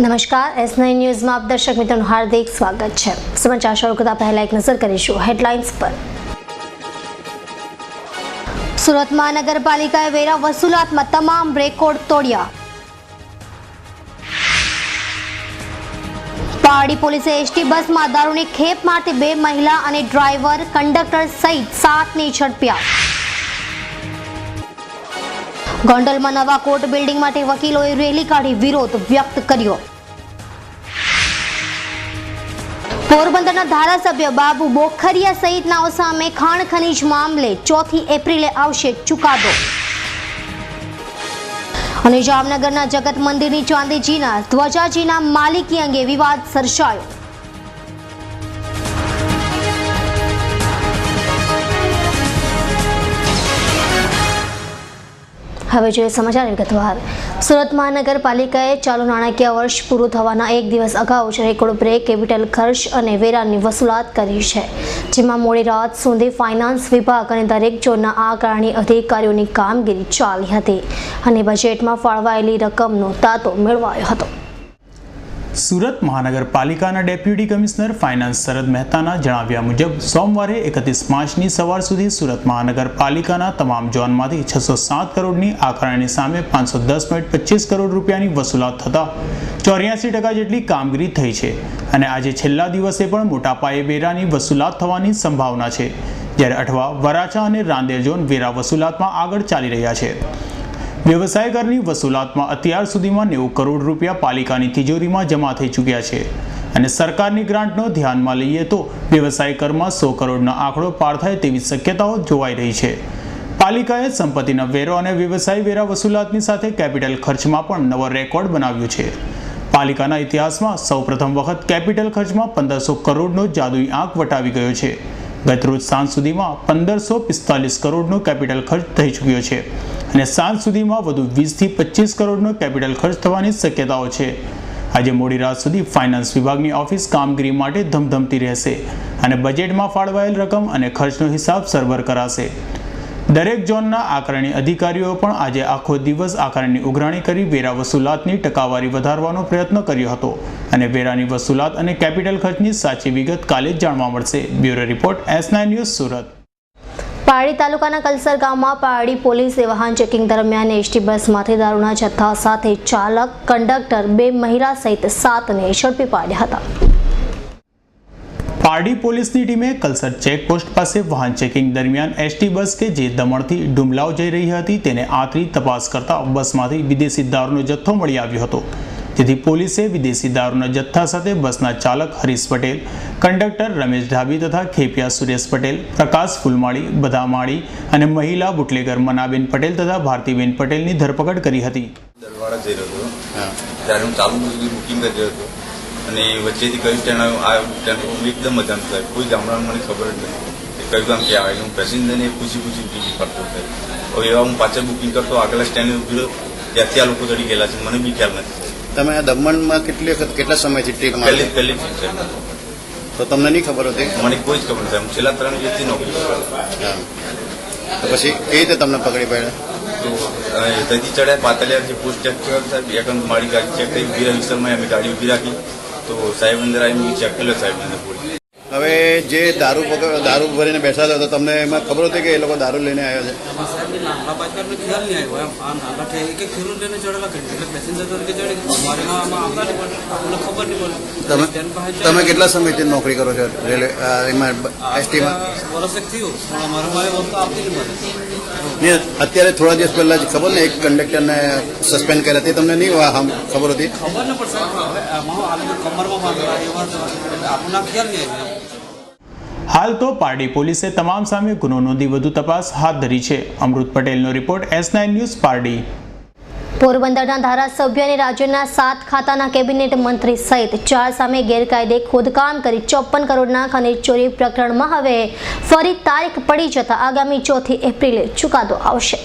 નમસ્કાર S9 ન્યૂઝમાં આપ દર્શક મિત્રોનું હાર્દિક સ્વાગત છે। સમાચાર શરૂ કરતા પહેલા એક નજર કરીશું હેડલાઇન્સ પર। સુરત મહાનગરપાલિકાએ વેરા વસૂલાતમાં તમામ રેકોર્ડ તોડ્યા। પારડી પોલીસે એસટી બસમાં દારૂની ખેપ મારતી 2 મહિલા અને ડ્રાઈવર કંડક્ટર સહિત 7ને ઝડપ્યા। ગોંડલમાં નવા કોર્ટ બિલ્ડિંગ માટે વકીલોએ રેલી કાઢી વિરોધ વ્યક્ત કર્યો। પોરબંદરના ધારાસભ્ય બાબુ બોખરિયા સહિતનાઓ સામે ખાણ ખનીજ મામલે 4 એપ્રિલે આવશે ચુકાદો। અને જામનગરના જગત મંદિરની ચાંદીજીના ધ્વજાજીના માલિકી અંગે વિવાદ સર્જાયો। હવે જોઈએ સમાચાર વિગતવાર। સુરત મહાનગરપાલિકાએ ચાલુ નાણાકીય વર્ષ પૂરું થવાના એક દિવસ અગાઉ જ રેકોર્ડ બ્રેક કેપિટલ ખર્ચ અને વેરાની વસૂલાત કરી છે, જેમાં મોડી રાત સુધી ફાઇનાન્સ વિભાગ અને દરેક ઝોનના આકારણી અધિકારીઓની કામગીરી ચાલી હતી અને બજેટમાં ફાળવાયેલી રકમનો તાતો મેળવાયો હતો। સુરત મહાનગરપાલિકાના ડેપ્યુટી કમિશનર ફાઇનાન્સ શરદ મહેતાના જણાવ્યા મુજબ સોમવારે 31 માર્ચની સવાર સુધી સુરત મહાનગરપાલિકાના તમામ ઝોનમાંથી 607 કરોડની આકારણી સામે 510.25 કરોડ રૂપિયાની વસૂલાત થતા 84% જેટલી કામગીરી થઈ છે અને આજે છેલ્લા દિવસે પણ મોટા પાયે વેરાની વસૂલાત થવાની સંભાવના છે, જ્યારે અઠવા, વરાછા અને રાંદેર ઝોન વેરા વસૂલાતમાં આગળ ચાલી રહ્યા છે। વ્યવસાય કરની વસૂલાતમાં અત્યાર સુધીમાં 90 કરોડ રૂપિયા પાલિકાની તિજોરીમાં જમા થઈ ચૂક્યા છે અને સરકારની ગ્રાન્ટનો ધ્યાનમાં લઈએ તો વ્યવસાય કરમાં 100 કરોડનો આંકડો પાર થાય તેવી શક્યતાઓ જોવાઈ રહી છે। પાલિકાએ સંપત્તિના વેરો અને વ્યવસાય વેરા વસૂલાતની સાથે કેપિટલ ખર્ચમાં પણ નવો રેકોર્ડ બનાવ્યો છે। પાલિકાના ઇતિહાસમાં સૌપ્રથમ વખત કેપિટલ ખર્ચમાં 1500 કરોડનો જાદુઈ આંક વટાવી ગયો છે। ગત રોજ સાંજ સુધીમાં 1545 કરોડનો કેપિટલ ખર્ચ થઈ ચૂક્યો છે અને સાંજ સુધીમાં વધુ 20 થી 25 કરોડનો કેપિટલ ખર્ચ થવાની શક્યતાઓ છે। આજે મોડી રાત સુધી ફાઇનાન્સ વિભાગની ઓફિસ કામગીરી માટે ધમધમતી રહેશે અને બજેટમાં ફાળવાયેલ રકમ અને ખર્ચનો હિસાબ સરભર કરાશે। દરેક ઝોનના આકારણી અધિકારીઓ પણ આજે આખો દિવસ આકારણીની ઉઘરાણી કરી વેરા વસૂલાતની ટકાવારી વધારવાનો પ્રયત્ન કર્યો હતો અને વેરાની વસૂલાત અને કેપિટલ ખર્ચની સાચી વિગત કાલે જ જાણવા મળશે। Bureau report S9 news Surat. Pardi તાલુકાના કલસર ગામમાં પારડી પોલીસે વાહન ચેકિંગ દરમિયાન એસટી બસમાંથી દારૂના જથ્થા સાથે ચાલક, કંડક્ટર, 2 મહિલા સહિત 7ને ઝડપી પાડ્યા હતા। પારડી પોલીસની ટીમે કલસર ચેકપોસ્ટ પાસે વાહન ચેકિંગ દરમિયાન એસટી બસ કે જે દમણથી ડુમલાવ જઈ રહી હતી તેને આંતરી તપાસ કરતા બસમાંથી વિદેશી દારૂનો જથ્થો મળી આવ્યો હતો, જેથી પોલીસે વિદેશી દારૂના જથ્થા સાથે બસના ચાલક હરીશ પટેલ, કંડક્ટર રમેશ ઢાબી તથા ખેપિયા સુરેશ પટેલ, પ્રકાશ ફૂલમાળી, બધામાળી અને મહિલા બુટલેગર મનાબેન પટેલ તથા ભારતીબેન પટેલની ધરપકડ કરી હતી। દરવાડા જઈ રહ્યો હતો ત્યારે હું ચાલુ બુકિંગ કરી રહ્યો હતો અને વચ્ચેથી કયું ટ્રેન આવ્યું એકદમ અજાણ થાય, કોઈ ગામડામાં મને ખબર જ નહીં કયું ગામ ક્યાં આવે। હું પેસેન્જરને પૂછી ટિકિટ કરતો હતો। હવે એવા હું પાછળ બુકિંગ કરતો આગલા સ્ટેન્ડે ઉભી રહ્યો ત્યાંથી આ લોકો ચડી ગયેલા છે, મને બી ખ્યાલ નથી। તમે આ દમણમાં કેટલા સમયથી ટ્રીપ પહેલી તો તમને નહીં ખબર હતી? મને કોઈ જ ખબર નથી, હું છેલ્લા 3 દિવસથી નોકરી કરું। તો પછી કઈ રીતે તમને પકડી પાડ્યા? તો ત્યાંથી ચડ્યા પાતળિયા જે પોસ્ટ ચેક કર્યો સાહેબ, એક મારી ગાડી ચેક થઈ ઉભી રહ્યા વિસ્તારમાં અમે ગાડી ઉભી રાખી તો સાહેબ અંદર આવીને ચેક કર્યો સાહેબ અંદર પોલીસ। હવે જે દારૂ ભરીને બેઠા હતા તો તમને એમાં ખબર હતી કે એ લોકો દારૂ લઈને આવ્યા છે? તમે કેટલા સમયથી નોકરી કરો છો રેલવે એમાં એસટીમાં? અત્યારે થોડા દિવસ પહેલા જ ખબર ને એક કંડક્ટરને સસ્પેન્ડ કર્યા હતી, તમને નહીં ખબર હતી? હાલ તો પારડી પોલીસે તમામ સામે ગુનો નોંધી વધુ તપાસ હાથ ધરી છે। અમૃત પટેલનો રિપોર્ટ S9 ન્યૂઝ પારડી। પોરબંદરના ધારાસભ્ય અને રાજ્યના 7 ખાતાના કેબિનેટ મંત્રી સહિત 4 સામે ગેરકાયદે ખોદકામ કરી 54 કરોડના ખનીજ ચોરી પ્રકરણમાં હવે ફરી તારીખ પડી જતા આગામી 4 એપ્રિલે ચુકાદો આવશે।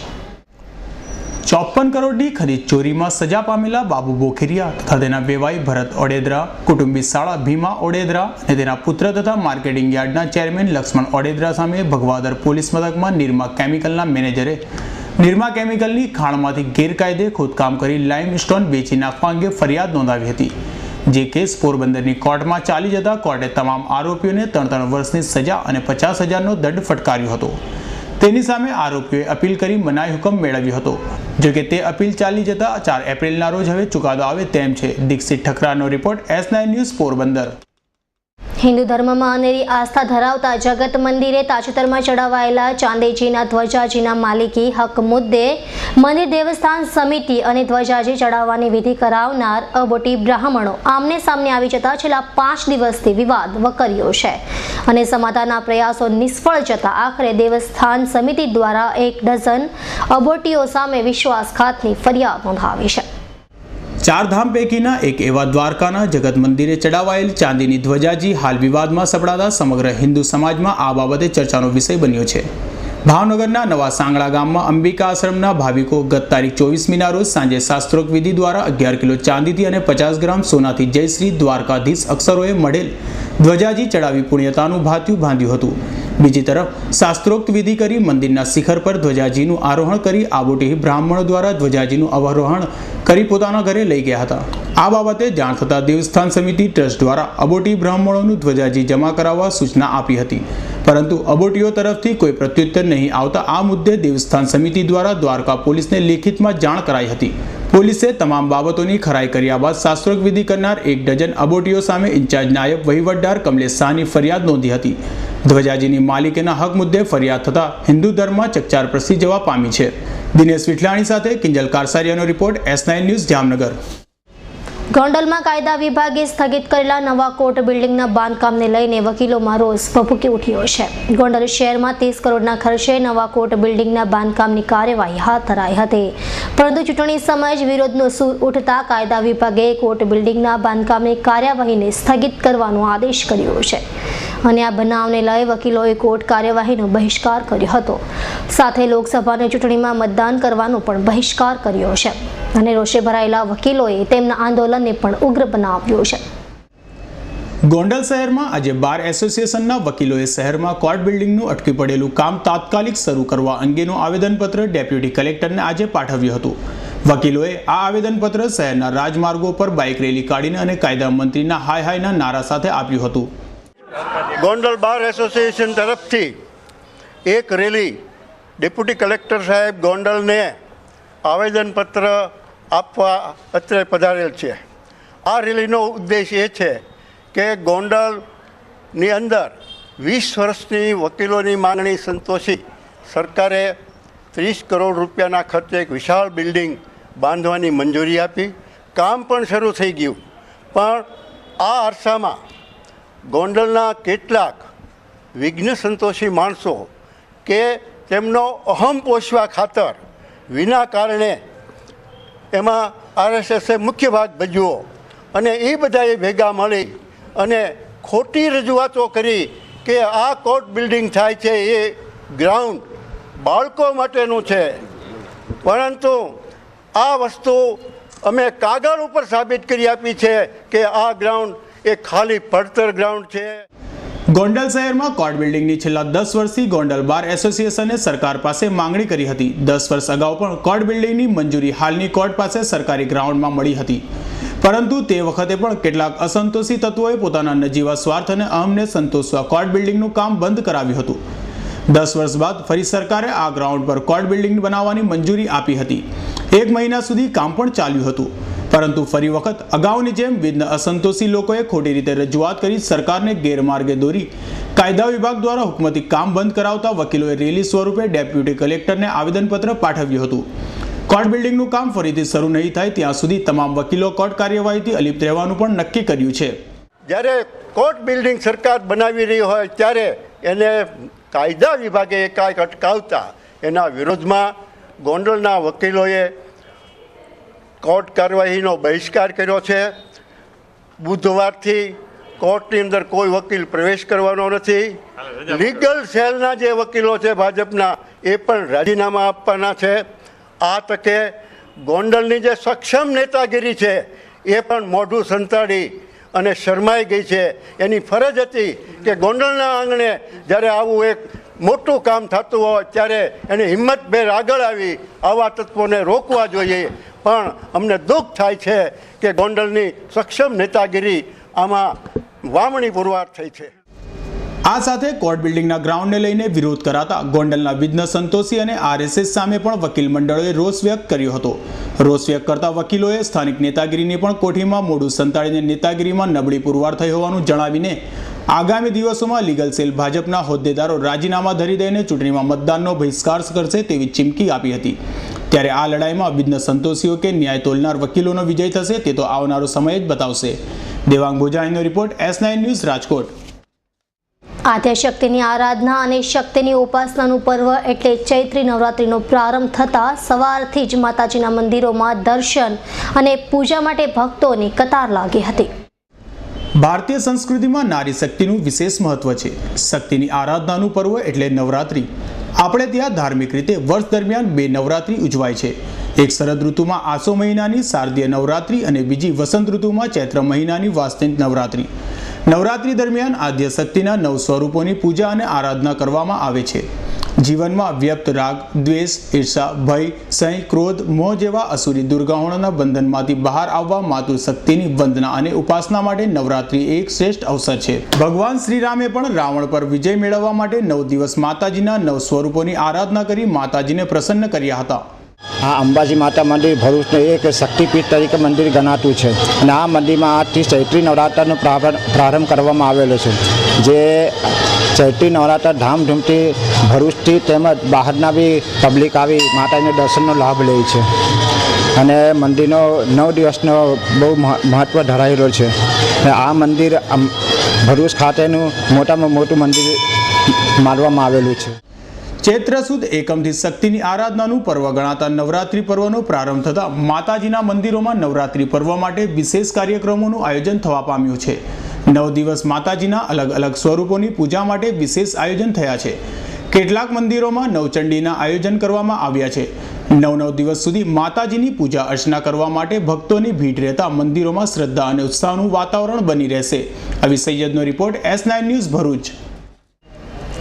54 કરોડની ખનીજ ચોરીમાં સજા પામેલા બાબુ બોખરિયા તથા તેના બેવાઈ ભરત ઓડેદરા, કુટુંબી શાળા ભીમા ઓડેદરા અને તેના પુત્ર તથા માર્કેટિંગ યાર્ડના ચેરમેન લક્ષ્મણ ઓડેદરા સામે ભગવાદર પોલીસ મથકમાં નિરમા કેમિકલના મેનેજરે નિરમા કેમિકલની ખાણમાંથી ગેરકાયદે ખોદકામ કરી લાઇમસ્ટોન વેચી નાખવા અંગે ફરિયાદ નોંધાવી હતી, જે કેસ પોરબંદરની કોર્ટમાં ચાલી જતા કોર્ટે તમામ આરોપીઓને 3 વર્ષની સજા અને 50,000નો દંડ ફટકાર્યો હતો. તેની સામે આરોપીઓએ અપીલ કરી મનાઈ હુકમ મેળવ્યો હતો. જોકે તે અપીલ ચાલી જતા 4 એપ્રિલના રોજ હવે ચુકાદો આવે તેમ છે. દીક્ષિત ઠકરારનો report, S9 news, Porbandar. Hindu ધર્મમાં અનેરી આસ્થા ધરાવતા જગત મંદિરે તાજેતરમાં ચડાવાયેલા ચાંદીજીના ધ્વજાજીના માલિકી હક મુદ્દે મંદિર દેવસ્થાન સમિતિ અને ધ્વજાજી ચડાવવાની વિધિ કરાવનાર અબોટી બ્રાહ્મણો આમને સામને આવી જતા છેલ્લા 5 દિવસથી વિવાદ વકર્યો છે અને સમાધાનના પ્રયાસો નિષ્ફળ જતા આખરે દેવસ્થાન સમિતિ દ્વારા 1 ડઝન અબોટીઓ સામે વિશ્વાસઘાતની ફરિયાદ નોંધાવી છે. 4 ધામ પૈકીના એક એવા દ્વારકાના જગત મંદિરે ચડાવાયેલ ચાંદીની ધ્વજાજી હાલ વિવાદમાં સપડાતા સમગ્ર હિન્દુ સમાજમાં આ બાબતે ચર્ચાનો વિષય બન્યો છે. ભાવનગરના નવા સાંગળા ગામમાં અંબિકા આશ્રમના ભાવિકો ગત તારીખ 24મીના રોજ સાંજે શાસ્ત્રોક્ત વિધિ દ્વારા 11 કિલો ચાંદીથી અને 50 ગ્રામ સોનાથી જય શ્રી દ્વારકાધીશ અક્ષરોએ મળેલ ધ્વજાજી ચડાવી પુણ્યતાનું ભાથિયું બાંધ્યું હતું. બીજી તરફ શાસ્ત્રોક્ત વિધિ કરી મંદિરના શિખર પર ધ્વજાજીનું આરોહણ કરી આબોટી બ્રાહ્મણો દ્વારા ધ્વજાજીનું અવરોહણ કરી પોતાના ઘરે લઈ ગયા હતા. આ બાબતે જાણ થતાં દેવસ્થાન સમિતિ ટ્રસ્ટ દ્વારા અબોટી બ્રાહ્મણોનું ધ્વજાજી જમા કરાવવા સૂચના આપી હતી, પરંતુ અબોટીઓ તરફથી કોઈ પ્રત્યુત્તર નહીં આવતા આ મુદ્દે દેવસ્થાન સમિતિ દ્વારા દ્વારકા પોલીસને લેખિતમાં જાણ કરાઈ હતી. પોલીસે તમામ બાબતોની ખરાઈ કર્યા બાદ શાસ્ત્રોક્ત વિધિ કરનાર 1 ડઝન અબોટીઓ સામે ઇન્ચાર્જ નાયબ વહીવટદાર કમલેશ શાહની ફરિયાદ નોંધી હતી. ધ્વજાજીની માલિકીના હક મુદ્દે ફરિયાદ થતાં હિન્દુ ધર્મમાં ચકચાર પ્રસરી જવા પામી છે. દિનેશ વિઠલાણી સાથે કિંજલ કારસારિયાનો રિપોર્ટ, S9 ન્યૂઝ, જામનગર. ગોંડલમાં કાયદા વિભાગે સ્થગિત કરેલા નવા કોર્ટ બિલ્ડિંગના બાંધકામને લઈને વકીલોમાં રોષ ભભૂકી ઉઠ્યો છે. ગોંડલ શહેરમાં 30 કરોડના ખર્ચે નવા કોર્ટ બિલ્ડિંગના બાંધકામની કાર્યવાહી હાથ ધરાઈ હતી, પરંતુ ચૂંટણી સમયે જ વિરોધનો સૂર ઉઠતા કાયદા વિભાગે કોર્ટ બિલ્ડિંગના બાંધકામની કાર્યવાહીને સ્થગિત કરવાનો આદેશ કર્યો છે અને આ બનાવને લઈ વકીલોએ કોર્ટ કાર્યવાહીનો બહિષ્કાર કર્યો હતો. સાથે લોકસભાની ચૂંટણીમાં મતદાન કરવાનો પણ બહિષ્કાર કર્યો છે અને રોષે ભરાયેલા વકીલોએ તેમના આંદોલનને પણ ઉગ્ર બનાવ્યું છે. ગોંડલ શહેરમાં આજે બાર એસોસિએશનના વકીલોએ શહેરમાં કોર્ટ બિલ્ડિંગનું અટકી પડેલું કામ તાત્કાલિક શરૂ કરવા અંગેનું આવેદનપત્ર ડેપ્યુટી કલેક્ટરને આજે પાઠવ્યું હતું. વકીલોએ આ આવેદનપત્ર શહેરના રાજમાર્ગો પર બાઇક રેલી કાઢીને અને કાયદા મંત્રીના હાય હાયના નારા સાથે આપ્યું હતું. ગોંડલ બાર એસોસિએશન તરફથી એક રેલી ડેપ્યુટી કલેક્ટર સાહેબ ગોંડલને આવેદનપત્ર આપવા અત્રે પધારેલ છે. આ રેલીનો ઉદ્દેશ એ છે કે ગોંડલની અંદર 20 વર્ષની વકીલોની માંગણી સંતોષી સરકારે 30 કરોડ રૂપિયાના ખર્ચે એક વિશાળ બિલ્ડિંગ બાંધવાની મંજૂરી આપી. કામ પણ શરૂ થઈ ગયું, પણ આ અરસામાં ગોંડલના કેટલાક વિઘ્ન સંતોષી માણસો કે તેમનો અહમ પોષવા ખાતર વિના કારણે એમાં RSSએ મુખ્ય ભાગ ભજવ્યો અને એ બધાએ ભેગા મળી અને ખોટી રજૂઆતો કરી કે આ કોર્ટ બિલ્ડિંગ થાય છે એ ગ્રાઉન્ડ બાળકો માટેનું છે, પરંતુ આ વસ્તુ અમે કાગળ ઉપર સાબિત કરી આપી છે કે આ ગ્રાઉન્ડ એ ખાલી પડતર ગ્રાઉન્ડ છે. ગોંડલ શહેરમાં કોર્ટ બિલ્ડિંગની છેલ્લા 10 વર્ષથી ગોંડલ બાર એસોસિએશને સરકાર પાસે માંગણી કરી હતી. 10 વર્ષ અગાઉ પણ કોર્ટ બિલ્ડિંગની મંજૂરી હાલની કોર્ટ પાસે સરકારી ગ્રાઉન્ડમાં મળી હતી, પરંતુ તે વખતે પણ કેટલાક અસંતોષી તત્વોએ પોતાના નજીવા સ્વાર્થ અને અહમને સંતોષવા કોર્ટ બિલ્ડિંગનું કામ બંધ કરાવ્યું હતું. 10 વર્ષ બાદ ફરી સરકારે આ ગ્રાઉન્ડ પર કોર્ટ બિલ્ડિંગ બનાવવાની મંજૂરી આપી હતી. 1 મહિના સુધી કામ પણ ચાલ્યું હતું, પરંતુ ફરી વખત અગાઉની જેમ વિઘ્ન અસંતોષી લોકોએ ખોટી રીતે રજૂઆત કરી સરકારને ગેરમાર્ગે દોરી કાયદા વિભાગ દ્વારા હુકમતી કામ બંધ કરાવતા વકીલોએ રેલી સ્વરૂપે ડેપ્યુટી કલેક્ટરને આવેદનપત્ર પાઠવ્યું હતું. કોર્ટ બિલ્ડિંગનું કામ ફરીથી શરૂ નહીં થાય ત્યાં સુધી તમામ વકીલો કોર્ટ કાર્યવાહીથી અલિપ્ત રહેવાનું પણ નક્કી કર્યું છે. જ્યારે કોર્ટ બિલ્ડિંગ સરકાર બનાવી રહી હોય ત્યારે એને કાયદા વિભાગે એકાએક અટકાવતા એના વિરોધમાં ગોંડલના વકીલોએ કોર્ટ કાર્યવાહીનો બહિષ્કાર કર્યો છે. બુધવારથી કોર્ટની અંદર કોઈ વકીલ પ્રવેશ કરવાનો નથી. લીગલ સેલના જે વકીલો છે ભાજપના એ પણ રાજીનામા આપવાના છે. આ તકે ગોંડલની જે સક્ષમ નેતાગીરી છે એ પણ મોઢું સંતાડી અને શરમાઈ ગઈ છે. એની ફરજ હતી કે ગોંડલના આંગણે જ્યારે આવું એક મોટું કામ થતું હોય ત્યારે એની હિંમતભેર આગળ આવી આવા તત્વોને રોકવા જોઈએ. પણ અમને દુઃખ થાય છે કે ગોંડલની સક્ષમ નેતાગીરી આમાં વામણી પુરવાર થઈ છે. આ સાથે કોર્ટ બિલ્ડિંગના ગ્રાઉન્ડને લઈને વિરોધ કરાતા ગોંડલના વિઘ્ન સંતોષી અને RSS સામે પણ વકીલ મંડળોએ રોષ વ્યક્ત કર્યો હતો. રોષ વ્યક્ત કરતા વકીલોએ સ્થાનિક નેતાગીરીની પણ કોઠીમાં મોઢું સંતાડીને નેતાગીરીમાં નબળી પુરવાર થઈ હોવાનું જણાવીને આગામી દિવસોમાં લીગલ સેલ ભાજપના હોદ્દેદારો રાજીનામા ધરી દઈને ચૂંટણીમાં મતદાનનો બહિષ્કાર કરશે તેવી ચીમકી આપી હતી. ત્યારે આ લડાઈમાં વિઘ્ન સંતોષીઓ કે ન્યાય તોલનાર વકીલોનો વિજય થશે તે તો આવનારો સમય જ બતાવશે. દેવાંગ ભોજાણીનો રિપોર્ટ S9 ન્યૂઝ રાજકોટ. આદ્યશક્તિની આરાધના અને શક્તિની ઉપાસનાનું પર્વ એટલે ચૈત્રી નવરાત્રિનો પ્રારંભ થતાં સવારથી જ માતાજીના મંદિરોમાં દર્શન અને પૂજા માટે ભક્તોની કતાર લાગી હતી. ભારતીય સંસ્કૃતિમાં નારી શક્તિનું વિશેષ મહત્વ છે. શક્તિની આરાધનાનું પર્વ એટલે નવરાત્રિ. આપણે ત્યાં ધાર્મિક રીતે વર્ષ દરમિયાન 2 નવરાત્રિ ઉજવાય છે. એક શરદ ઋતુમાં આસો મહિનાની શારદીય નવરાત્રિ અને બીજી વસંત ઋતુમાં ચૈત્ર મહિનાની વાસ્તવિક નવરાત્રિ. નવરાત્રિ દરમિયાન આદ્ય શક્તિના 9 સ્વરૂપોની પૂજા અને આરાધના કરવામાં આવે છે. જીવનમાં વ્યક્ત રાગ, દ્વેષ, ઈર્ષા, ભય, સહી, ક્રોધ, મોહ જેવા અસુરી દુર્ગુણોના બંધનમાંથી બહાર આવવા માતૃશક્તિની વંદના અને ઉપાસના માટે નવરાત્રિ એક શ્રેષ્ઠ અવસર છે. ભગવાન શ્રીરામે પણ રાવણ પર વિજય મેળવવા માટે 9 દિવસ માતાજીના 9 સ્વરૂપોની આરાધના કરી માતાજીને પ્રસન્ન કર્યા હતા. આ અંબાજી માતા મંદિર ભરૂચનું એક શક્તિપીઠ તરીકે મંદિર ગણાતું છે અને આ મંદિરમાં આજથી ચૈત્રી નવરાત્રનો પ્રારંભ કરવામાં આવેલો છે. જે ચૈત્રી નવરાત્ર ધામધૂમથી ભરૂચથી તેમજ બહારના બી પબ્લિક આવી માતાજીના દર્શનનો લાભ લે છે અને મંદિરનો 9 દિવસનો બહુ મહત્ત્વ ધરાવેલો છે. આ મંદિર ભરૂચ ખાતેનું મોટામાં મોટું મંદિર માનવામાં આવેલું છે. ચૈત્ર સુદ એકમથી શક્તિની આરાધનાનું પર્વ ગણાતા નવરાત્રિ પર્વનો પ્રારંભ થતાં માતાજીના મંદિરોમાં નવરાત્રિ પર્વ માટે વિશેષ કાર્યક્રમોનું આયોજન થવા પામ્યું છે. 9 દિવસ માતાજીના અલગ અલગ સ્વરૂપોની પૂજા માટે વિશેષ આયોજન થયા છે. કેટલાક મંદિરોમાં નવચંડીના આયોજન કરવામાં આવ્યા છે. 9 દિવસ સુધી માતાજીની પૂજા અર્ચના કરવા માટે ભક્તોની ભીડ રહેતા મંદિરોમાં શ્રદ્ધા અને ઉત્સાહનું વાતાવરણ બની રહેશે. આવી સૈયદનો રિપોર્ટ S9 ન્યૂઝ ભરૂચ.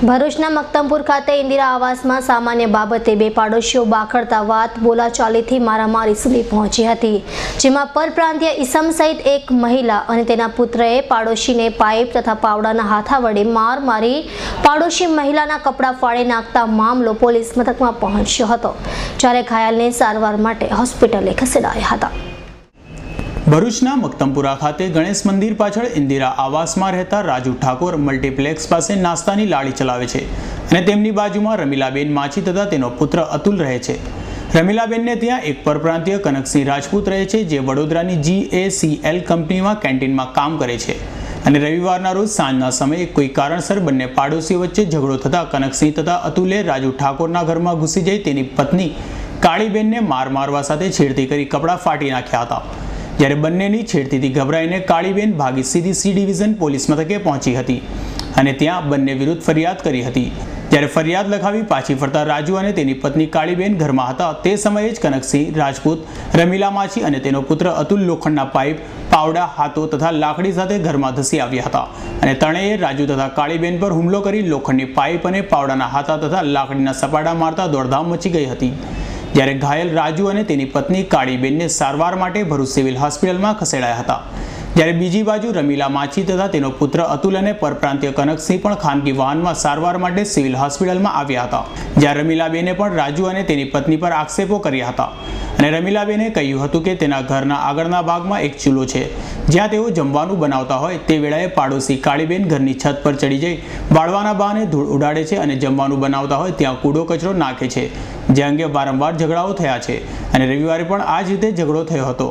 ભરૂચના મક્તમપુર ખાતે ઇન્દિરા આવાસમાં સામાન્ય બાબતે 2 પાડોશીઓ બાખડતા વાત બોલાચાલીથી મારામારી સુધી પહોંચી હતી. જેમાં પરપ્રાંતીય ઈસમ સહિત એક મહિલા અને તેના પુત્રએ પાડોશીને પાઇપ તથા પાવડાના હાથા વડે માર મારી પાડોશી મહિલાના કપડાં ફાડી નાખતા મામલો પોલીસ મથકમાં પહોંચ્યો હતો. જ્યારે ઘાયલને સારવાર માટે હોસ્પિટલે ખસેડાયા હતા. ભરૂચના મક્તમપુરા ખાતે ગણેશ મંદિર પાછળ ઇન્દિરા આવાસમાં રહેતા રાજુ ઠાકોર મલ્ટીપ્લેક્સ પાસે નાસ્તાની લારી ચલાવે છે અને તેમની બાજુમાં રમીલાબેન માછી તથા તેનો પુત્ર અતુલ રહે છે. રમીલાબેનને ત્યાં એક પરપ્રાંતીય કનકસિંહ રાજપૂત રહે છે જે વડોદરાની GACL કંપનીમાં કેન્ટીનમાં કામ કરે છે અને રવિવારના રોજ સાંજના સમયે કોઈ કારણસર બંને પાડોશીઓ વચ્ચે ઝઘડો થતાં કનકસિંહ તથા અતુલે રાજુ ઠાકોરના ઘરમાં ઘૂસી જઈ તેની પત્ની કાળીબેનને મારવા સાથે છેડતી કરી કપડાં ફાટી નાખ્યા હતા. જ્યારે બંનેની છેડતીથી ગભરાઈને કાળીબેન ભાગી સીધી C ડિવિઝન પોલીસ મથકે પહોંચી હતી અને ત્યાં બંને વિરુદ્ધ ફરિયાદ કરી હતી. જ્યારે ફરિયાદ લખાવી પાછી ફરતા રાજુ અને તેની પત્ની કાળીબેન ઘરમાં હતા તે સમયે જ કનકસિંહ રાજપૂત, રમીલા માછી અને તેનો પુત્ર અતુલ લોખંડના પાઇપ, પાવડા, હાથો તથા લાકડી સાથે ઘરમાં ધસી આવ્યા હતા અને ત્રણેય રાજુ તથા કાળીબેન પર હુમલો કરી લોખંડની પાઇપ અને પાવડાના હાથા તથા લાકડીના સપાટા મારતા દોડધામ મચી ગઈ હતી. જ્યારે ઘાયલ રાજુ અને તેની પત્ની કાળીબેનને સારવાર માટે ભરૂચ સિવિલ હોસ્પિટલમાં ખસેડાયા હતા. જ્યારે બીજી બાજુ રમીલા માછી તથા તેનો પુત્ર અતુલ અને પરપ્રાંતીય કનકસિંહ પણ ખાનગી વાહનમાં સારવાર માટે સિવિલ હોસ્પિટલમાં આવ્યા હતા. જ્યાં રમીલાબેને પણ રાજુ અને તેની પત્ની પર આક્ષેપો કર્યા હતા અને રમીલાબેને કહ્યું હતું કે તેના ઘરના આગળના ભાગમાં એક ચૂલો છે જ્યાં તેઓ જમવાનું બનાવતા હોય તે વેળાએ પાડોશી કાળીબેન ઘરની છત પર ચડી જઈ બાળવાના બહાને ધૂળ ઉડાડે છે અને જમવાનું બનાવતા હોય ત્યાં કૂડો કચરો નાખે છે, જે અંગે વારંવાર ઝઘડાઓ થયા છે અને રવિવારે પણ આ જ રીતે ઝઘડો થયો હતો.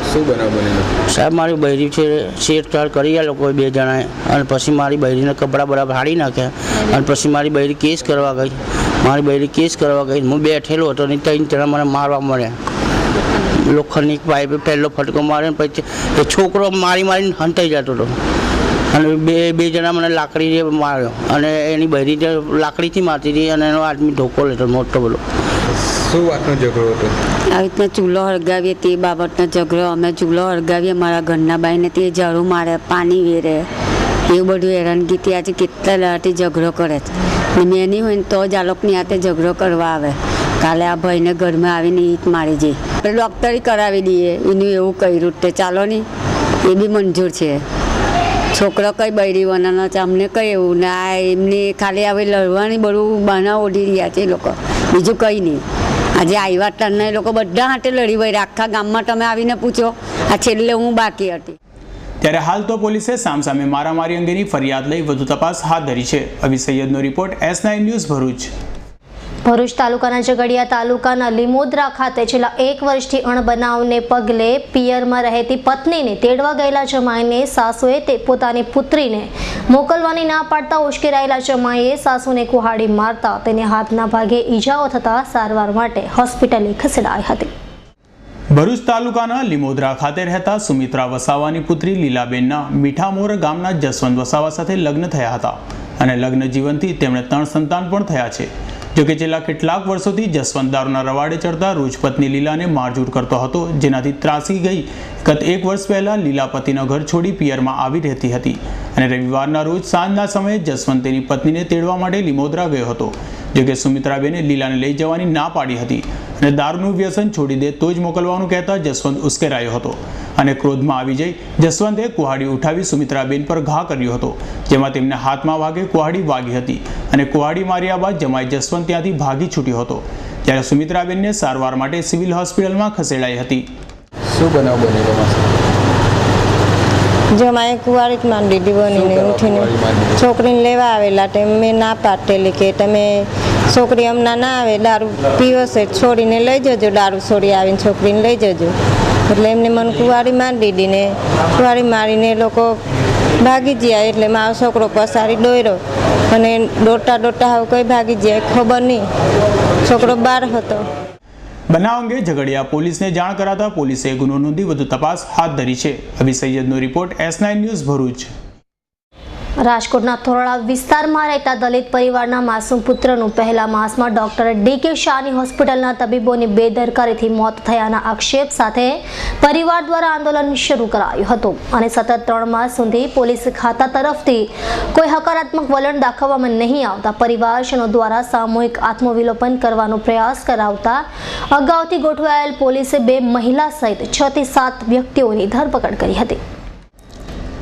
શું બનાવ બનેલો? સાહેબ મારી બૈરી છે છેડછાડ કરી આ લોકોએ 2 જણાએ અને પછી મારી બૈરીના કપડાં બરાબર ફાડી નાખ્યા અને પછી મારી બૈરી કેસ કરવા ગઈ. હું બેઠેલો હતો ને 3 જણા મને મારવા મળ્યા. લોખંડની પાઇપે પહેલો ફટકો માર્યો ને પછી એ છોકરો મારીને હંતાઈ જતો હતો અને બે જણા મને લાકડી માર્યો અને એની બૈરી લાકડીથી મારતી હતી અને એનો આદમી ધોકો લેતો મોટો બધો. શું વાતનો ઝઘડો હતો? આવી રીતના ચૂલો હળગાવીએ તે બાબતનો ઝઘડો. અમે ચૂલો હળગાવીએ મારા ઘરના બાઈને તે ઝાડુ મારે, પાણી વેરે, એવું બધું હેરાનગીથી આજે કેટલા દાડાથી ઝઘડો કરે છે. ને મેં નહીં હોય ને તો જ આ લોકોની હાથે ઝઘડો કરવા આવે. કાલે આ ભાઈને ઘરમાં આવીને ઈટ મારી જઈ આપણે ડૉક્ટરી કરાવી દઈએ એનું એવું કર્યું તે ચાલો નહીં એ બી મંજૂર છે. છોકરો કઈ બૈરી વનાનો છે અમને કઈ એવું ને આ એમની ખાલી હવે લડવાની બધું બાના ઓઢી રહ્યા છે એ લોકો, બીજું કંઈ નહીં. આજે આવ્યા ટનના એ લોકો બધા હાથે લડી વળ્યા. આખા ગામમાં તમે આવીને પૂછો, આ છેલ્લે હું બાકી હતી. ત્યારે હાલ તો પોલીસે સામસામે મારામારી અંગેની ફરિયાદ લઈ વધુ તપાસ હાથ ધરી છે. અભી સૈયદનો report S9 news Bharuch. Bharuch તાલુકાના ઝઘડિયા તાલુકાના લીમોદરા ખાતે છેલ્લા 1 વર્ષથી અણબનાવને પગલે પિયરમાં રહેતી પત્નીને તેડવા ગયેલા જમાઈને સાસુએ તે પોતાની પુત્રીને મોકલવાની ના પાડતા ઉશ્કેરાયેલા જમાઈએ સાસુને કુહાડી મારતા તેને હાથના ભાગે ઈજાઓ થતા સારવાર માટે હોસ્પિટલે ખસેડાઈ હતી. ભરૂચ તાલુકાના લીમોદરા ખાતે રહેતા સુમિત્રા વસાવાની પુત્રી લીલાબેનના મીઠામોર ગામના જસવંત વસાવા સાથે લગ્ન થયા હતા અને લગ્ન જીવનથી તેમણે 3 સંતાન પણ થયા છે. જોકે છેલ્લા કેટલાક વર્ષોથી જસવંત દારૂના રવાડે ચડતા રોજ પત્ની લીલાને મારઝૂડ કરતો હતો, જેનાથી ત્રાસી ગઈ ગત 1 વર્ષ પહેલા લીલા પતિના ઘર છોડી પિયરમાં આવી રહેતી હતી અને રવિવારના રોજ સાંજના સમયે જસવંત તેની પત્નીને તેડવા માટે લીમોદરા ગયો હતો. જોકે સુમિત્રાબેને લીલાને લઈ જવાની ના પાડી હતી અને દારૂનું વ્યસન છોડી દે તો જ મોકલવાનું કહેતા જસવંત ઉશ્કેરાયો હતો અને ક્રોધમાં આવી જઈ જસવંતે કુહાડી ઉઠાવી સુમિત્રાબેન પર ઘા કર્યો હતો, જેમાં તેમને હાથમાં ભાગે કુહાડી વાગી હતી અને કુહાડી માર્યા બાદ જમાઈ જસવંત ત્યાંથી ભાગી છૂટ્યો હતો. ત્યારે સુમિત્રાબેનને સારવાર માટે સિવિલ હોસ્પિટલમાં ખસેડાઈ હતી. શું બનાવ બનેલો? જમાએ કુવારી માંડી દીધી બનીને ઉઠીને છોકરીને લેવા આવેલા તે મેં ના પાડેલી કે તમે છોકરી હમણાં ના આવે દારૂ પીવશે છોડીને લઈ જજો, દારૂ છોડી આવીને છોકરીને લઈ જજો. એટલે એમને મને કુવારી મારી દીધી ને કુવારી મારીને એ લોકો ભાગી ગયા. એટલે મારો છોકરો પસારી દોડ્યો અને દોડતા દોડતા હવે કોઈ ભાગી ગયા ખબર નહીં, છોકરો બહાર હતો. બનાવ અંગે ઝઘડિયા પોલીસને જાણ કરાતા પોલીસે ગુનો નોંધી વધુ તપાસ હાથ ધરી છે. અભી સૈયદનો રિપોર્ટ S9 ન્યૂઝ ભરૂચ. રાજકોટના થોરાળા વિસ્તારમાં રહેતા દલિત પરિવારના માસૂમ પુત્રનું પહેલા માસમાં ડોક્ટર DK શાહની હોસ્પિટલના તબીબોની બેદરકારીથી મોત થયાના આક્ષેપ સાથે પરિવાર દ્વારા આંદોલન શરૂ કરાયું હતું અને સતત 3 માસ સુધી પોલીસ ખાતા તરફથી કોઈ હકારાત્મક વલણ દાખવવામાં નહીં આવતા પરિવારજનો દ્વારા સામૂહિક આત્મવિલોપન કરવાનો પ્રયાસ કરાવતા અગાઉથી ગોઠવાયેલ પોલીસે 2 મહિલા સહિત 6 થી 7 વ્યક્તિઓની ધરપકડ કરી હતી.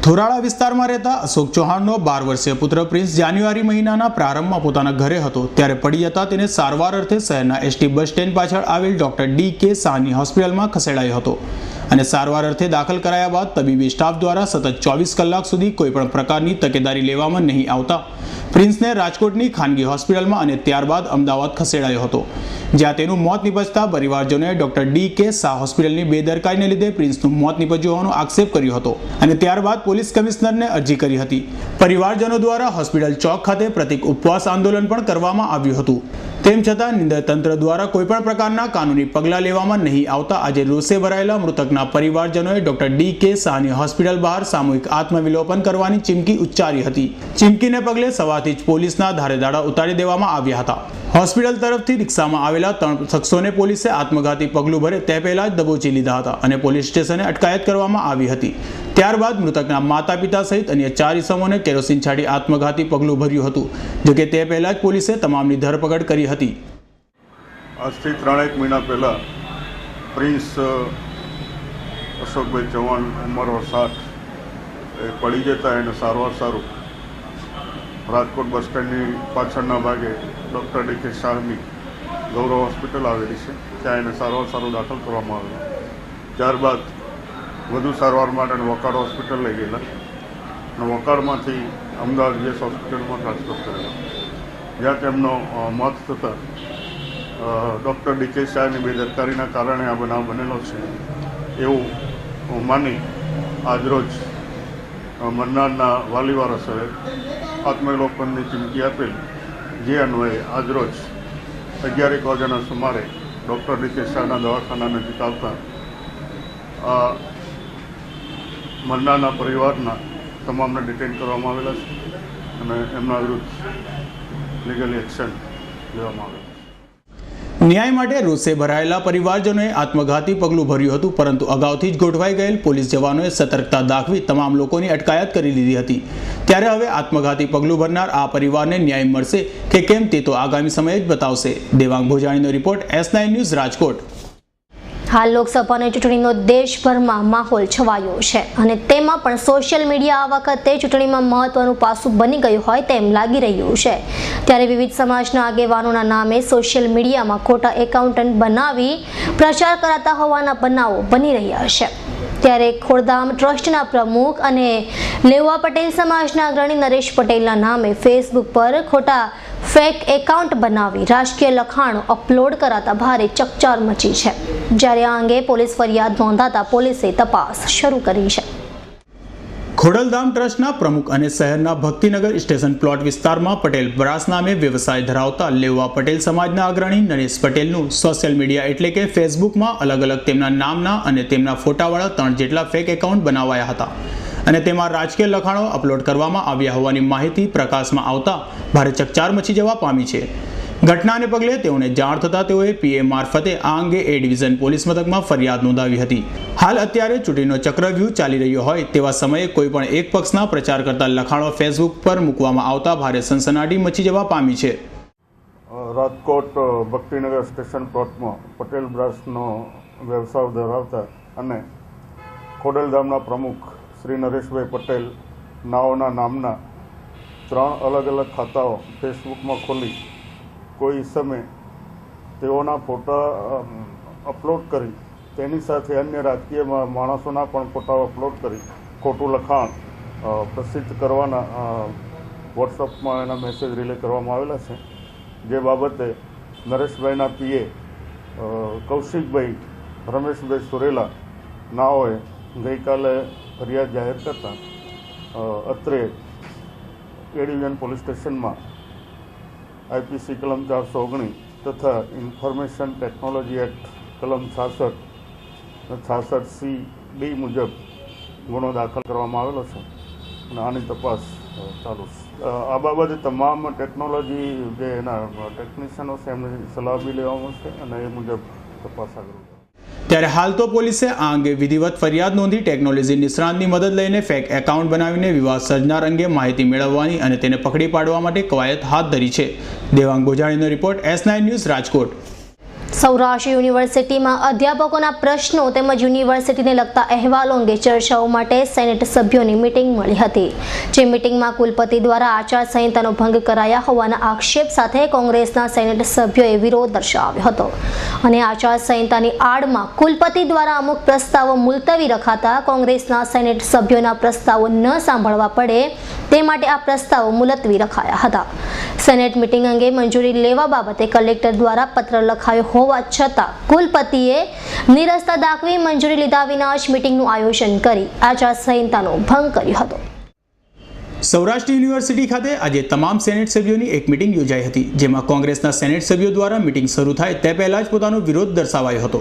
થોરાળા વિસ્તારમાં રહેતા અશોક ચૌહાણનો 12 વર્ષીય પુત્ર પ્રિન્સ જાન્યુઆરી મહિનાના પ્રારંભમાં પોતાના ઘરે હતો ત્યારે પડી જતા તેને સારવાર અર્થે શહેરના ST બસ સ્ટેન્ડ પાછળ આવેલ ડોક્ટર DK શાહની હોસ્પિટલમાં ખસેડાયો હતો અને સારવાર અર્થે દાખલ કરાયા બાદ તબીબી સ્ટાફ દ્વારા સતત 24 કલાક સુધી કોઈપણ પ્રકારની તકેદારી લેવામાં નહીં આવતા પ્રિન્સને રાજકોટની ખાનગી હોસ્પિટલમાં અને ત્યારબાદ અમદાવાદ ખસેડાયો હતો, જ્યાં તેનું મોત નિપજતા પરિવારજનોએ ડોક્ટર DK શાહ હોસ્પિટલની બેદરકારીને લીધે પ્રિન્સનું મોત નિપજ્યું હોવાનો આક્ષેપ કર્યો હતો અને ત્યારબાદ પોલીસ કમિશનરને અરજી કરી હતી. પરિવારજનો દ્વારા હોસ્પિટલ ચોક ખાતે પ્રતિક ઉપવાસ આંદોલન પણ કરવામાં આવ્યું હતું. તેમ છતાં નિંદક તંત્ર દ્વારા કોઈપણ પ્રકારના કાનૂની પગલાં લેવામાં નહીં આવતા આજે રોષે ભરાયેલા મૃતકના પરિવારજનોએ ડોક્ટર DK શાહની હોસ્પિટલ બહાર સામૂહિક આત્મવિલોપન કરવાની ચીમકી ઉચ્ચારી હતી. ચીમકીને પગલે સવારથી જ પોલીસના ધારેદાડા ઉતારી દેવામાં આવ્યા હતા. હોસ્પિટલ તરફથી રિક્ષામાં આવેલા 3 શખ્સોને પોલીસે આત્મઘાતી પગલું ભરે તે પહેલા જ દબોચી લીધા હતા અને પોલીસ સ્ટેશને અટકાયત કરવામાં આવી હતી. ત્યારબાદ મૃતકના માતા પિતા સહિત અન્ય 4 ઇસમોને કેરોસીન છાંટી આત્મઘાતી પગલું ભર્યું હતું. જોકે તે પહેલા જ પોલીસે તમામની ધરપકડ કરી હતી. આજથી 3-1 મહિના પહેલા પ્રિન્સ અશોકભાઈ ચૌહાણ ઉંમર 60 એ પડી જતા એને સારવાર સારું રાજકોટ બસ સ્ટેન્ડની પાછળના ભાગે ડૉક્ટર DK શાહની ગૌરવ હોસ્પિટલ આવેલી છે, ત્યાં એને સારવાર સારું દાખલ કરવામાં આવેલું. ત્યારબાદ વધુ સારવાર માટે વકાડ હોસ્પિટલ લઈ ગયેલા અને વકાડમાંથી અમદાવાદ GS હોસ્પિટલમાં ટ્રાન્સફર કરેલા, જ્યાં તેમનો મોત થતાં ડૉક્ટર DK શાહની બેદરકારીના કારણે આ બનાવ બનેલો છે એવું માની આજરોજ મરનારના વાલી વારસોએ આત્મવિલોપનની ચીમકી આપેલી, જે અન્વયે આજરોજ 11 વાગ્યાના સુમારે ડૉક્ટર DK શાહના દવાખાના નજીક આવતા મરનારના પરિવારના તમામને ડિટેન કરવામાં આવેલા છે અને એમના વિરુદ્ધ લીગલ એક્શન લેવામાં આવેલા છે. ન્યાય માટે રોષે ભરાયેલા પરિવારજનોએ આત્મઘાતી પગલું ભર્યું હતું, પરંતુ અગાઉથી જ ગોઠવાઈ ગયેલ પોલીસ જવાનોએ સતર્કતા દાખવી તમામ લોકોની અટકાયત કરી લીધી હતી। ત્યારે હવે આત્મઘાતી પગલું ભરનાર આ પરિવારને ન્યાય મળશે કે કેમ તે તો આગામી સમય જ બતાવશે। દેવાંગ ભોજાણીનો રિપોર્ટ, S9 ન્યૂઝ, રાજકોટ। હાલ લોકસભાની ચૂંટણીનો દેશભરમાં માહોલ છવાયો છે અને તેમાં પણ સોશિયલ મીડિયા આ વખતે ચૂંટણીમાં મહત્વનું પાસું બની ગયું હોય તેમ લાગી રહ્યું છે। ત્યારે વિવિધ સમાજના આગેવાનોના નામે સોશિયલ મીડિયામાં ખોટા એકાઉન્ટ બનાવી પ્રચાર કરાતા હોવાના બનાવો બની રહ્યા છે। ત્યારે ખોડધામ ટ્રસ્ટના પ્રમુખ અને લેવા પટેલ સમાજના અગ્રણી નરેશ પટેલના નામે ફેસબુક પર ખોટા ફેક એકાઉન્ટ બનાવી રાજકીય લખાણો અપલોડ કરાતા ભારે ચકચાર મચી છે। જ્યારે આ અંગે પોલીસ ફરિયાદ નોંધાતા પોલીસે તપાસ શરૂ કરી છે। ખોડલધામ ટ્રસ્ટના પ્રમુખ અને શહેરના ભક્તિનગર સ્ટેશન પ્લોટ વિસ્તારમાં પટેલ બ્રાસ નામે વ્યવસાય ધરાવતા લેવા પટેલ સમાજના અગ્રણી નરેશ પટેલનું સોશિયલ મીડિયા એટલે કે ફેસબુકમાં અલગ અલગ તેમના નામના અને તેમના ફોટાવાળા 3 જેટલા ફેક એકાઉન્ટ બનાવાયા હતા અને તેમાં રાજકીય લખાણો અપલોડ કરવામાં આવ્યા હોવાની માહિતી પ્રકાશમાં આવતા ભારે ચકચાર મચી જવા પામી છે। ઘટનાને પગલે તેઓને જાણ થતાં તેઓએ પીએ મારફતે આ અંગે એ ડિવિઝન પોલીસ મથકમાં ફરિયાદ નોંધાવી હતી। હાલ અત્યારે ચૂંટણીનો ચક્રવ્યૂહ ચાલી રહ્યો હોય તેવા સમયે કોઈ પણ એક પક્ષના પ્રચાર કરતા લખાણો ફેસબુક પર મૂકવામાં આવતા ભારે સનસનાટી મચી જવા પામી છે। રાજકોટ ભક્તિનગર સ્ટેશન પ્લોટમાં પટેલ બ્રાસનો વ્યવસાય ધરાવતા અને ખોડલધામના પ્રમુખ શ્રી નરેશભાઈ પટેલ નાઓના નામના 3 અલગ અલગ ખાતાઓ ફેસબુકમાં ખોલી કોઈ સમયે તેઓના ફોટા અપલોડ કરી તેની સાથે અન્ય રાજકીય માણસોના પણ ફોટાઓ અપલોડ કરી ખોટું લખાણ પ્રસિદ્ધ કરવાના વોટ્સઅપમાં એના મેસેજ રિલે કરવામાં આવેલા છે। જે બાબતે નરેશભાઈના પીએ કૌશિકભાઈ રમેશભાઈ સુરેલા નાઓએ ગઈકાલે ફરિયાદ જાહેર કરતા અત્રે એ ડિવિઝન પોલીસ સ્ટેશનમાં આઈપીસી કલમ 419 તથા ઇન્ફોર્મેશન ટેકનોલોજી એક્ટ કલમ 66C(D) મુજબ ગુનો દાખલ કરવામાં આવેલો છે અને આની તપાસ ચાલુ છે। આ બાબતે તમામ ટેકનોલોજી જે એના ટેકનિશિયનો છે એમની સલાહ બી લેવામાં છે અને એ મુજબ તપાસ આગળ। ત્યારે હાલ તો પોલીસે આ અંગે વિધિવત ફરિયાદ નોંધી ટેકનોલોજી નિષ્ણાતની મદદ લઈને ફેક એકાઉન્ટ બનાવીને વિવાદ સર્જનાર અંગે માહિતી મેળવવાની અને તેને પકડી પાડવા માટે કવાયત હાથ ધરી છે। દેવાંગ ભોજાણીનો report, S9 news, Rajkot. Saurashtra યુનિવર્સિટીમાં અધ્યાપકોના પ્રશ્નો તેમજ યુનિવર્સિટીને લગતા અહેવાલો અંગે ચર્ચાઓ માટે સેનેટ સભ્યોની મીટિંગ મળી હતી। જે મીટિંગમાં કુલપતિ દ્વારા આચારસંહિતાનો ભંગ કરાયા હોવાના આક્ષેપ સાથે કોંગ્રેસના સેનેટ સભ્યોએ વિરોધ દર્શાવ્યો હતો અને આચારસંહિતાની આડમાં કુલપતિ દ્વારા અમુક પ્રસ્તાવો મુલતવી રખાતા કોંગ્રેસના સેનેટ સભ્યોના પ્રસ્તાવો ન સાંભળવા પડે તે માટે આ પ્રસ્તાવો મુલતવી રખાયા હતા। સેનેટ મીટિંગ અંગે મંજૂરી લેવા બાબતે કલેક્ટર દ્વારા પત્ર લખાયો હોવા છતાં કુલપતિએ નિરસ્તા દાખવી મંજૂરી લીધા વિના જ મીટિંગનું આયોજન કરી આચારસંહિતાનો ભંગ કર્યો હતો। સૌરાષ્ટ્ર યુનિવર્સિટી ખાતે આજે તમામ સેનેટ સભ્યોની એક મીટિંગ યોજાઈ હતી, જેમાં કોંગ્રેસના સેનેટ સભ્યો દ્વારા મીટિંગ શરૂ થાય તે પહેલા જ પોતાનો વિરોધ દર્શાવાયો હતો।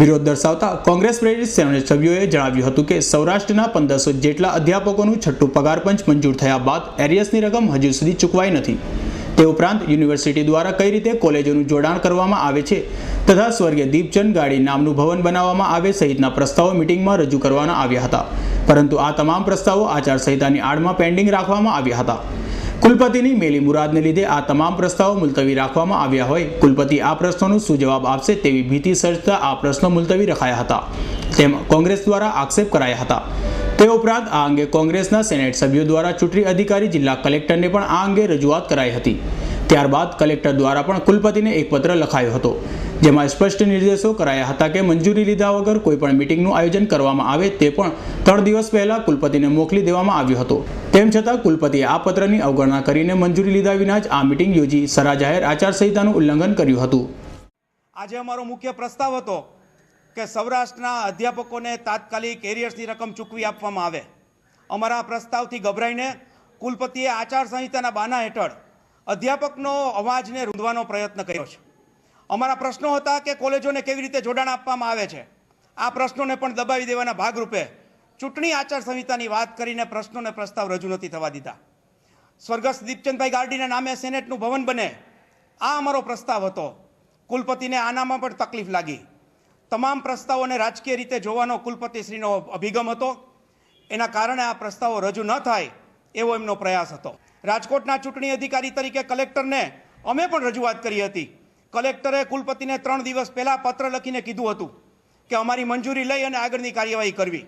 વિરોધ દર્શાવતા કોંગ્રેસ પ્રેરિત સેનેટ સભ્યોએ જણાવ્યું હતું કે સૌરાષ્ટ્રના 1500 જેટલા અધ્યાપકોનું છઠ્ઠું પગાર પંચ મંજૂર થયા બાદ એરિયસની રકમ હજુ સુધી ચૂકવાઈ નથી। તે ઉપરાંત યુનિવર્સિટી દ્વારા કઈ રીતે કોલેજોનું જોડાણ કરવામાં આવે છે તથા સ્વર્ગીય દીપચંદ ગાડી નામનું ભવન બનાવવામાં આવે સહિતના પ્રસ્તાવો મીટિંગમાં રજૂ કરવાના આવ્યા હતા, પરંતુ આ તમામ પ્રસ્તાવો આચારસંહિતાની આડમાં પેન્ડિંગ રાખવામાં આવ્યા હતા। કુલપતિની મેલી મુરાદને લીધે આ તમામ પ્રસ્તાવો મુલતવી રાખવામાં આવ્યા હોય કુલપતિ આ પ્રશ્નોનો શું જવાબ આપશે તેવી ભીતિ સર્જતા આ પ્રશ્નો મુલતવી રખાયા હતા તેમ કોંગ્રેસ દ્વારા આક્ષેપ કરાયા હતા। તે ઉપરાંત આ અંગે કોંગ્રેસના સેનેટ સભ્યો દ્વારા ચૂંટણી અધિકારી જિલ્લા કલેક્ટરને પણ આ અંગે રજૂઆત કરાઈ હતી। ત્યારબાદ કલેક્ટર દ્વારા પણ કુલપતિને એક પત્ર લખાયો હતો, જેમાં સ્પષ્ટ નિર્દેશો કરાયા હતા કે મંજૂરી લીધા વગર કોઈપણ મીટિંગનું આયોજન કરવામાં આવે તે પણ 3 દિવસ પહેલા કુલપતિને મોકલી દેવામાં આવ્યો હતો। તેમ છતાં કુલપતિએ આ પત્રની અવગણના કરીને મંજૂરી લીધા વિના જ આ મીટિંગ યોજી સરા જાહેર આચારસંહિતાનું ઉલ્લંઘન કર્યું હતું। આજે અમારો મુખ્ય પ્રસ્તાવ હતો કે સૌરાષ્ટ્રના અધ્યાપકોને તાત્કાલિક એરિયર્સની રકમ ચૂકવી આપવામાં આવે। અમારા પ્રસ્તાવથી ગભરાઈને કુલપતિએ આચારસંહિતાના બહાના હેઠળ અધ્યાપકનો અવાજને રૂંધવાનો પ્રયત્ન કર્યો છે। અમારા પ્રશ્નો હતા કે કોલેજોને કેવી રીતે જોડાણ આપવામાં આવે છે, આ પ્રશ્નોને પણ દબાવી દેવાના ભાગરૂપે ચૂંટણી આચારસંહિતાની વાત કરીને પ્રશ્નોને પ્રસ્તાવ રજૂ નથી થવા દીધા। સ્વર્ગસ્થ દીપચંદભાઈ ગાર્ડીના નામે સેનેટનું ભવન બને આ અમારો પ્રસ્તાવ હતો, કુલપતિને આનામાં પણ તકલીફ લાગી. તમામ પ્રસ્તાવોને રાજકીય રીતે જોવાનો કુલપતિશ્રીનો અભિગમ હતો. એના કારણે આ પ્રસ્તાવો રજૂ ન થાય એવો એમનો પ્રયાસ હતો. રાજકોટના ચૂંટણી અધિકારી તરીકે કલેક્ટરને અમે પણ રજૂઆત કરી હતી. કલેક્ટરે કુલપતિને 3 દિવસ પહેલાં પત્ર લખીને કીધું હતું કે અમારી મંજૂરી લઈ અને આગળની કાર્યવાહી કરવી.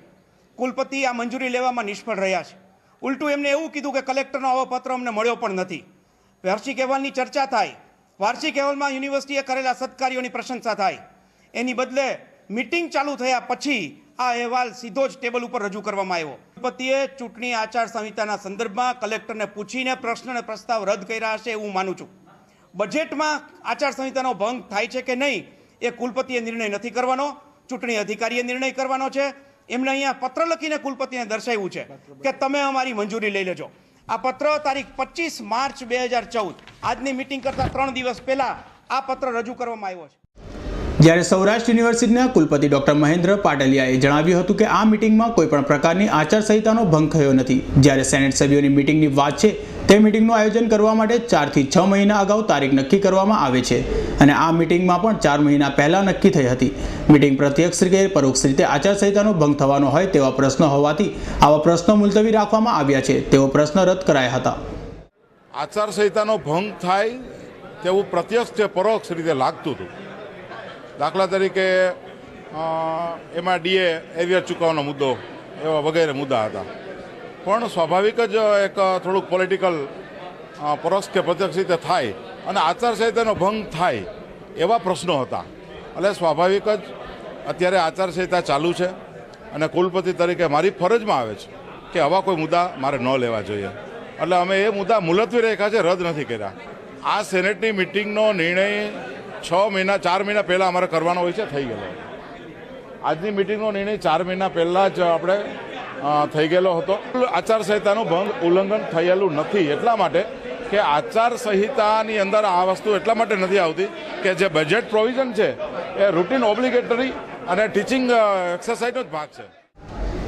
કુલપતિ આ મંજૂરી લેવામાં નિષ્ફળ રહ્યા છે. ઉલટું એમને એવું કીધું કે કલેક્ટરનો આવો પત્ર અમને મળ્યો પણ નથી. વાર્ષિક અહેવાલની ચર્ચા થાય, વાર્ષિક અહેવાલમાં યુનિવર્સિટીએ કરેલા સત્કાર્યોની પ્રશંસા થાય, એની બદલે મિટિંગ ચાલુ થયા પછી આ અહેવાલ સીધો જ ટેબલ ઉપર રજૂ કરવામાં આવ્યો. કુલપતિએ ચૂંટણી આચાર સંહિતાના સંદર્ભમાં કલેક્ટરને પૂછીને પ્રશ્ન અને પ્રસ્તાવ રદ કર્યા હશે એવું માનું છું. બજેટમાં આચાર સંહિતાનો ભંગ થાય છે કે નહીં એ કુલપતિએ નિર્ણય નથી કરવાનો, ચૂંટણી અધિકારીએ નિર્ણય કરવાનો છે. એમણે અહીંયા પત્ર લખીને કુલપતિને દર્શાવ્યું છે કે તમે અમારી મંજૂરી લઈ લેજો. આ પત્ર તારીખ 25 માર્ચ 2014 આજની મિટિંગ કરતાં 3 દિવસ પહેલાં આ પત્ર રજૂ કરવામાં આવ્યો છે. જ્યારે સૌરાષ્ટ્ર યુનિવર્સિટીના કુલપતિ ડોક્ટર મહેન્દ્ર પાટલિયાએ જણાવ્યું હતું કે આ મિટિંગમાં કોઈપણ પ્રકારની આચારસંહિતાનો ભંગ થયો નથી. જ્યારે સેનેટ સભ્યોની મિટિંગની વાત છે તે મિટિંગનું આયોજન કરવા માટે 4 થી 6 મહિના અગાઉ તારીખ નક્કી કરવામાં આવે છે અને આ મિટિંગમાં પણ 4 મહિના પહેલાં નક્કી થઈ હતી. મિટિંગ પ્રત્યક્ષ કે પરોક્ષ રીતે આચારસંહિતાનો ભંગ થવાનો હોય તેવા પ્રશ્નો હોવાથી આવા પ્રશ્નો મુલતવી રાખવામાં આવ્યા છે. તેવો પ્રશ્ન રદ કરાયા હતા. આચારસંહિતાનો ભંગ થાય તેવું પ્રત્યક્ષ કે પરોક્ષ રીતે લાગતું હતું. દાખલા તરીકે એમાં ડીએ એરિયર ચૂકવવાનો મુદ્દો એવા વગેરે મુદ્દા હતા. પણ સ્વાભાવિક જ એક થોડુંક પોલિટિકલ પરોક્ષ કે પ્રત્યક્ષ રીતે થાય અને આચારસંહિતાનો ભંગ થાય એવા પ્રશ્નો હતા. એટલે સ્વાભાવિક જ અત્યારે આચારસંહિતા ચાલુ છે અને કુલપતિ તરીકે મારી ફરજમાં આવે છે કે આવા કોઈ મુદ્દા મારે ન લેવા જોઈએ. એટલે અમે એ મુદ્દા મુલતવી રાખ્યા છે, રદ નથી કર્યા. આ સેનેટની મિટિંગનો નિર્ણય 4 મહિના પહેલાં અમારે કરવાનો હોય છે, થઈ ગયેલો. આજની મિટિંગનો નિર્ણય 4 મહિના પહેલાં જ આપણે થઈ ગયેલો હતો. આચારસંહિતાનું ભંગ ઉલ્લંઘન થયેલું નથી એટલા માટે કે આચારસંહિતાની અંદર આ વસ્તુ એટલા માટે નથી આવતી કે જે બજેટ પ્રોવિઝન છે એ રૂટીન ઓબ્લિગેટરી અને ટીચિંગ એક્સરસાઇઝનો જ ભાગ છે.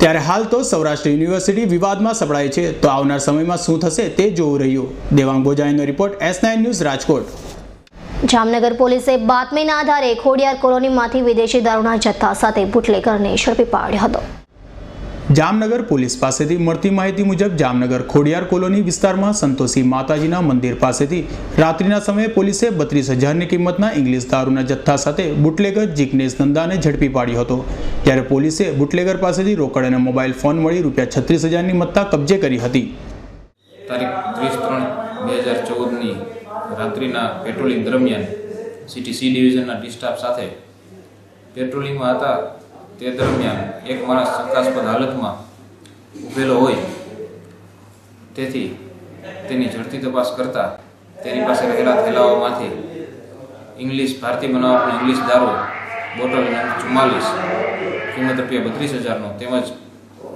ત્યારે હાલ તો સૌરાષ્ટ્ર યુનિવર્સિટી વિવાદમાં સપડાય છે, તો આવનાર સમયમાં શું થશે તે જોવું રહ્યું. દેવાંગ બોજાઈનો report, S9 news, Rajkot. Jamnagar પોલીસે બાતમીના આધારે ખોડિયાર કોલોનીમાંથી વિદેશી દારૂના જથ્થા સાથે બુટલેગરને ઝડપી પાડ્યો હતો. જામનગર પોલીસ પાસેથી મળતી માહિતી મુજબ જામનગર ખોડિયાર કોલોની વિસ્તારમાં સંતોષી માતાજીના મંદિર પાસેથી રાત્રિના સમયે પોલીસે 32,000ની કિંમતના ઇંગ્લિશ દારૂના જથ્થા સાથે બુટલેગર જિગ્નેશ નંદાને ઝડપી પાડ્યો હતો. જ્યારે પોલીસે બુટલેગર પાસેથી રોકડ અને મોબાઈલ ફોન મળી ₹36,000ની મત્તા કબજે કરી હતી. તારીખ 30/3/2014ની રાત્રિના પેટ્રોલિંગ દરમિયાન સિટી સી ડિવિઝનના ડી સ્ટાફ સાથે પેટ્રોલિંગમાં હતા. તે દરમિયાન એક માણસ શંકાસ્પદ હાલતમાં ઊભેલો હોય તેથી તેની ઝડપી તપાસ કરતા તેની પાસે રહેલા થેલાઓમાંથી ભારતીય બનાવટનો ઇંગ્લિશ દારૂ બોટલ નંબર 44 કિંમત ₹32,000નો તેમજ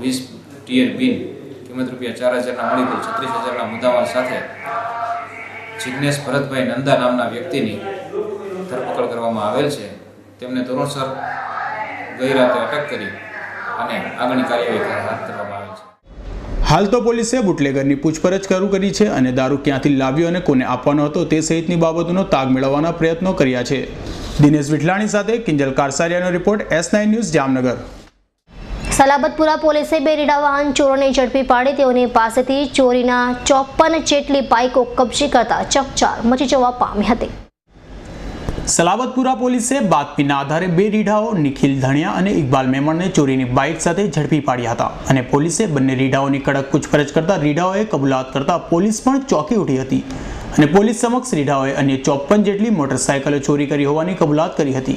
20 ટીયર બીન કિંમત ₹4,000ના મળી કુલ 36,000ના મુદ્દામાલ સાથે જિગ્નેશ ભરતભાઈ નંદા નામના વ્યક્તિની ધરપકડ કરવામાં આવેલ છે. તેમને ધોરણસર ગઈ રાતે અટક કરી અને આગળની કાર્યવાહી હાથ ધરવામાં આવી છે. હાલ તો પોલીસે બુટલેગરની પૂછપરછ શરૂ કરી છે અને દારૂ ક્યાંથી લાવ્યો અને કોને આપવાનો હતો તે સહિતની બાબતોનો તાગ મેળવવાના પ્રયત્નો કર્યા છે. દિનેશ વિઠલાણી સાથે કિંજલ કારસારિયાનો report, S9 news, Jamnagar. Salabatpura પોલીસે 2 રીડા વાહન ચોરોને ઝડપી પાડી તેઓની પાસેથી ચોરીના 54 જેટલી બાઇકો કબજે કરતા ચકચાર મચી જવા પામી હતી. સલાબતપુરા પોલીસે બાતમીના આધારે 2 રીઢાઓ નિખિલ ધણિયા અને ઇકબાલ મેમણને ચોરીની બાઇક સાથે ઝડપી પાડ્યા હતા અને પોલીસે બંને રીઢાઓની કડક પૂછપરછ કરતા રીઢાઓએ કબૂલાત કરતા પોલીસ પણ ચોંકી ઉઠી હતી અને પોલીસ સમક્ષ રીઢાઓએ અન્ય 54 જેટલી મોટરસાયકલો ચોરી કરી હોવાની કબૂલાત કરી હતી,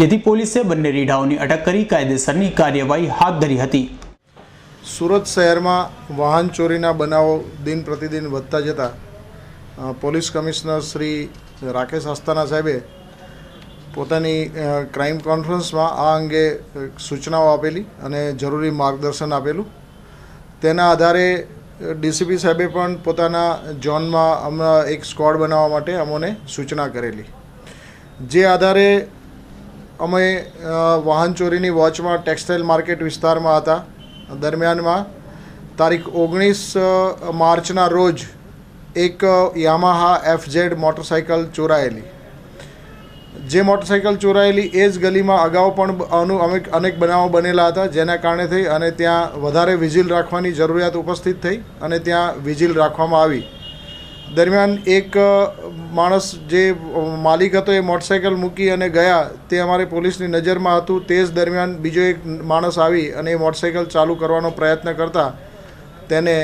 જેથી પોલીસે બંને રીઢાઓની અટક કરી કાયદેસરની કાર્યવાહી હાથ ધરી હતી. સુરત શહેરમાં વાહન ચોરીના બનાવો દિન પ્રતિદિન વધતા જતા પોલીસ કમિશનર શ્રી રાકેશ આસ્થાના સાહેબે પોતાની ક્રાઇમ કોન્ફરન્સમાં આ અંગે સૂચનાઓ આપેલી અને જરૂરી માર્ગદર્શન આપેલું. તેના આધારે ડીસીપી સાહેબે પણ પોતાના ઝોનમાં હમણાં એક સ્ક્વોડ બનાવવા માટે અમોને સૂચના કરેલી. જે આધારે અમે વાહન ચોરીની વોચમાં ટેક્સટાઇલ માર્કેટ વિસ્તારમાં હતા. દરમિયાનમાં તારીખ 19 માર્ચના રોજ એક યામાહા FZ મોટરસાઇકલ ચોરાયેલી. જે મોટરસાઇકલ ચોરાયેલી એ જ ગલીમાં અગાઉ પણ અનેક બનાવો બનેલા હતા, જેના કારણે થઈ અને ત્યાં વધારે વિજિલ રાખવાની જરૂરિયાત ઉપસ્થિત થઈ અને ત્યાં વિજિલ રાખવામાં આવી. દરમિયાન એક માણસ જે માલિક હતો એ મોટરસાઇકલ મૂકી અને ગયા, તે અમારી પોલીસની નજરમાં હતું. તે જ દરમિયાન બીજો એક માણસ આવી અને એ મોટરસાઇકલ ચાલુ કરવાનો પ્રયત્ન કરતા તેને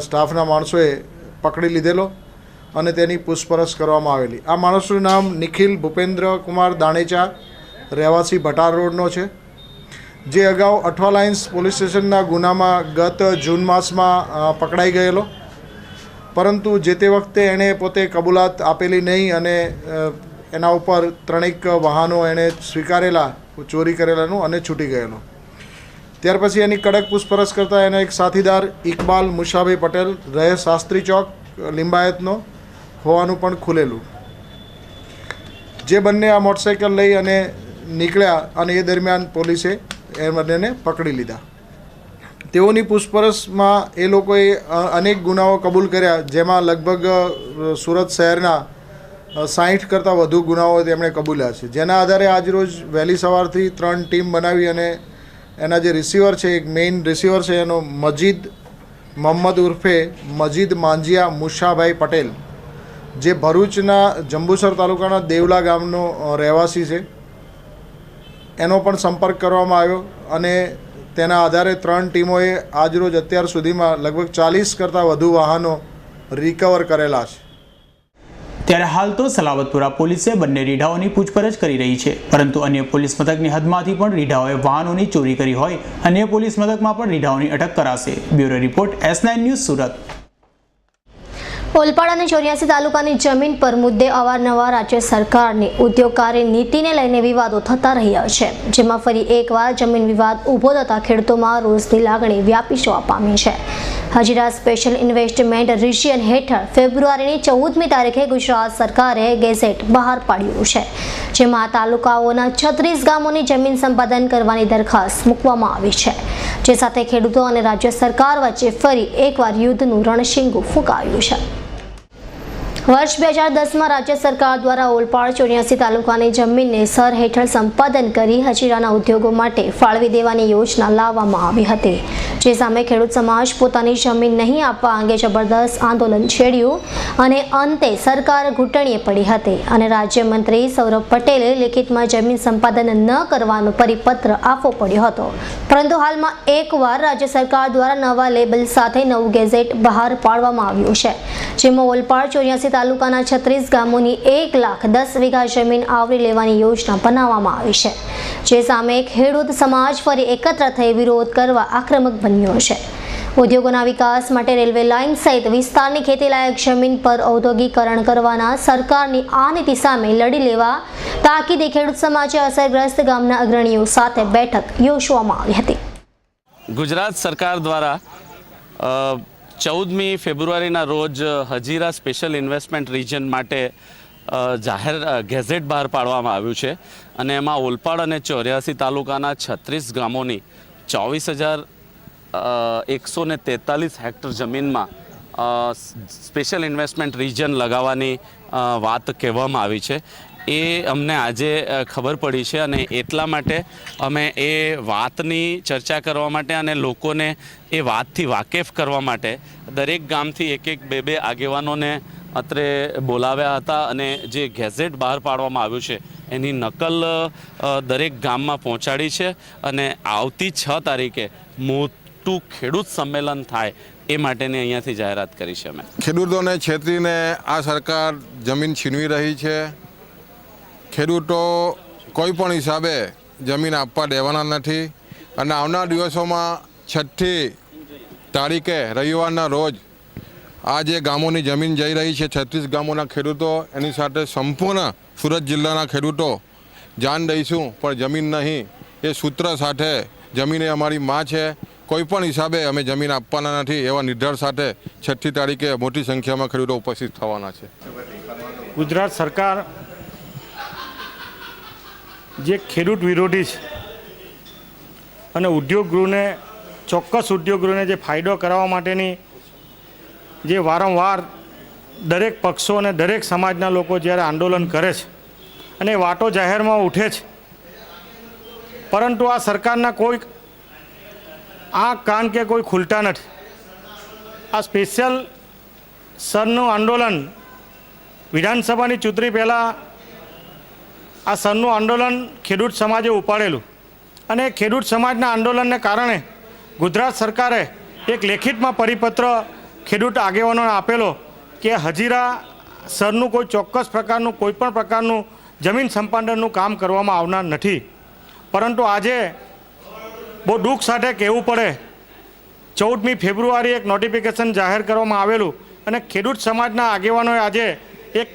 સ્ટાફના માણસોએ પકડી લીધેલો અને તેની પૂછપરછ કરવામાં આવેલી. આ માણસનું નામ નિખિલ ભૂપેન્દ્ર કુમાર દાણેચા, રહેવાસી ભટાર રોડનો છે, જે અગાઉ અઠવા લાઇન્સ પોલીસ સ્ટેશનના ગુનામાં ગત જૂન માસમાં પકડાઈ ગયેલો, પરંતુ જે તે વખતે એણે પોતે કબૂલાત આપેલી નહીં અને એના ઉપર 3 વાહનો એણે સ્વીકારેલા ચોરી કરેલાનું અને છૂટી ગયેલો. ત્યાર પછી એની કડક પૂછપરછ કરતાં એનો એક સાથીદાર ઇકબાલ મુશાભાઈ પટેલ, રહે શાસ્ત્રી ચોક, લિંબાયતનો હોવાનું પણ ખુલેલું. જે બંને આ મોટરસાઇકલ લઈ અને નીકળ્યા અને એ દરમિયાન પોલીસે એ બંનેને પકડી લીધા. તેઓની પૂછપરછમાં એ લોકોએ અનેક ગુનાઓ કબૂલ કર્યા, જેમાં લગભગ સુરત શહેરના 60 કરતાં વધુ ગુનાઓ તેમણે કબૂલ્યા છે. જેના આધારે આજરોજ વહેલી સવારથી 3 ટીમ બનાવી અને એના જે રિસીવર છે, એક મેઇન રિસીવર છે એનો મજીદ મોહમ્મદ ઉર્ફે મજીદ માંજિયા મુશાભાઈ પટેલ, જે ભરૂચના જંબુસર તાલુકાના દેવલા ગામનો રહેવાસી છે, એનો પણ સંપર્ક કરવામાં આવ્યો અને તેના આધારે 3 ટીમોએ આજરોજ અત્યાર સુધીમાં લગભગ 40 કરતાં વધુ વાહનો રિકવર કરેલા છે. ત્યારે હાલ તો સલાબતપુરા પોલીસે બંને રીઢાઓની પૂછપરછ કરી રહી છે, પરંતુ અન્ય પોલીસ મથકની હદમાંથી પણ રીઢાઓએ વાહનોની ચોરી કરી હોય અન્ય પોલીસ મથકમાં પણ રીઢાઓની અટક કરાશે. Bureau report S9 news Surat. Olpad અને 84 તાલુકાની જમીન પર મુદ્દે અવારનવાર રાજ્ય સરકારની ઉદ્યોગકારી નીતિને લઈને વિવાદો થતા રહ્યા છે, જેમાં ફરી એકવાર જમીન વિવાદ ઊભો થતાં ખેડૂતોમાં રોષની લાગણી વ્યાપી જવા પામી છે. હજીરા સ્પેશિયલ ઇન્વેસ્ટમેન્ટ રિજિયન હેઠળ ફેબ્રુઆરીની 14મી તારીખે ગુજરાત સરકારે ગેઝેટ બહાર પાડ્યું છે, જેમાં તાલુકાઓના 36 ગામોની જમીન સંપાદન કરવાની દરખાસ્ત મૂકવામાં આવી છે, જે સાથે ખેડૂતો અને રાજ્ય સરકાર વચ્ચે ફરી એકવાર યુદ્ધનું રણશીંગું ફૂંકાયું છે. વર્ષ 2010માં રાજ્ય સરકાર દ્વારા ઓલપાડ 84 તાલુકાની જમીનને સર હેઠળ સંપાદન કરી હજીરાના ઉદ્યોગો માટે ફાળવી દેવાની યોજના લાવવામાં આવી હતી, જે સામે ખેડૂત સમાજ પોતાની જમીન નહીં આપવા અંગે જબરદસ્ત આંદોલન છેડ્યું અને અંતે સરકાર ઘૂંટણીએ પડી હતી અને રાજ્યમંત્રી સૌરભ પટેલે લેખિતમાં જમીન સંપાદન ન કરવાનો પરિપત્ર આપવો પડ્યો હતો. પરંતુ હાલમાં એકવાર રાજ્ય સરકાર દ્વારા નવા લેબલ સાથે નવું ગેઝેટ બહાર પાડવામાં આવ્યું છે, જેમાં ઓલપાડ 84 તાલુકાના 36 ગામોની 1,10,000 વીઘા જમીન આવરી લેવાની યોજના બનાવવામાં આવી છે, જે સામે ખેડૂત સમાજ ફરી એકત્ર થઈ વિરોધ કરવા આક્રમક બન્યો છે. ઉદ્યોગોના વિકાસ માટે રેલવે લાઇન સહિત વિસ્તારની ખેતીલાયક જમીન પર ઔદ્યોગિકરણ કરવાના સરકારની આ નીતિ સામે લડી લેવા તાકીદે ખેડૂત સમાજે અસરગ્રસ્ત ગામના અગ્રણીઓ સાથે બેઠક યોજવામાં આવી હતી. ગુજરાત સરકાર દ્વારા 14મી ફેબ્રુઆરીના રોજ હજીરા સ્પેશિયલ ઇન્વેસ્ટમેન્ટ રિજિયન માટે જાહેર ગેઝેટ બહાર પાડવામાં આવ્યું છે અને એમાં ઓલપાડ અને 84 તાલુકાના 36 ગામોની 24,143 હેક્ટર જમીનમાં સ્પેશિયલ ઇન્વેસ્ટમેન્ટ રિજિયન લગાવવાની વાત કહેવામાં આવી છે. એ અમને આજે ખબર પડી છે અને એટલા માટે અમે એ વાતની ચર્ચા કરવા માટે અને લોકોને એ વાતથી વાકેફ કરવા માટે દરેક ગામથી એક 2 આગેવાનોને અત્રે બોલાવ્યા હતા અને જે ગેઝેટ બહાર પાડવામાં આવ્યું છે એની નકલ દરેક ગામમાં પહોંચાડી છે અને આવતી 6 તારીખે મોટું ખેડૂત સંમેલન થાય એ માટેની અહીંયાથી જાહેરાત કરી છે. અમે ખેડૂતોને છેતરીને આ સરકાર જમીન છીનવી રહી છે. ખેડૂતો કોઈ પણ હિસાબે જમીન આપવા દેવાના નથી અને આવનાર દિવસોમાં 6મી તારીખે રવિવારના રોજ આ જે ગામોની જમીન જઈ રહી છે 36 ગામોના ખેડૂતો, એની સાથે સંપૂર્ણ સુરત જિલ્લાના ખેડૂતો જાન દઈશું પણ જમીન નહીં એ સૂત્ર સાથે જમીન એ અમારી માં છે, કોઈ પણ હિસાબે અમે જમીન આપવાના નથી એવા નિર્ધાર સાથે 6મી તારીખે મોટી સંખ્યામાં ખેડૂતો ઉપસ્થિત થવાના છે. ગુજરાત સરકાર જે ખેડૂત વિરોધી છે અને ઉદ્યોગગૃહને ચોક્કસ ઉદ્યોગગૃહને જે ફાયદો કરાવવા માટેની જે વારંવાર દરેક પક્ષો અને દરેક સમાજના લોકો જ્યારે આંદોલન કરે છે અને વાતો જાહેરમાં ઉઠે છે, પરંતુ આ સરકારના કોઈ આંખ કાન કે કોઈ ખુલતા નથી. આ સ્પેશિયલ સરનું આંદોલન વિધાનસભાની ચૂંટણી પહેલાં આ સરનું આંદોલન ખેડૂત સમાજે ઉપાડેલું અને ખેડૂત સમાજના આંદોલનને કારણે ગુજરાત સરકારે એક લેખિતમાં પરિપત્ર ખેડૂત આગેવાનોને આપેલો કે હજીરા સરનું કોઈ ચોક્કસ પ્રકારનું કોઈપણ પ્રકારનું જમીન સંપાદનનું કામ કરવામાં આવનાર નથી. પરંતુ આજે બહુ દુઃખ સાથે કહેવું પડે, 14મી ફેબ્રુઆરી એક નોટિફિકેશન જાહેર કરવામાં આવેલું અને ખેડૂત સમાજના આગેવાનોએ આજે એક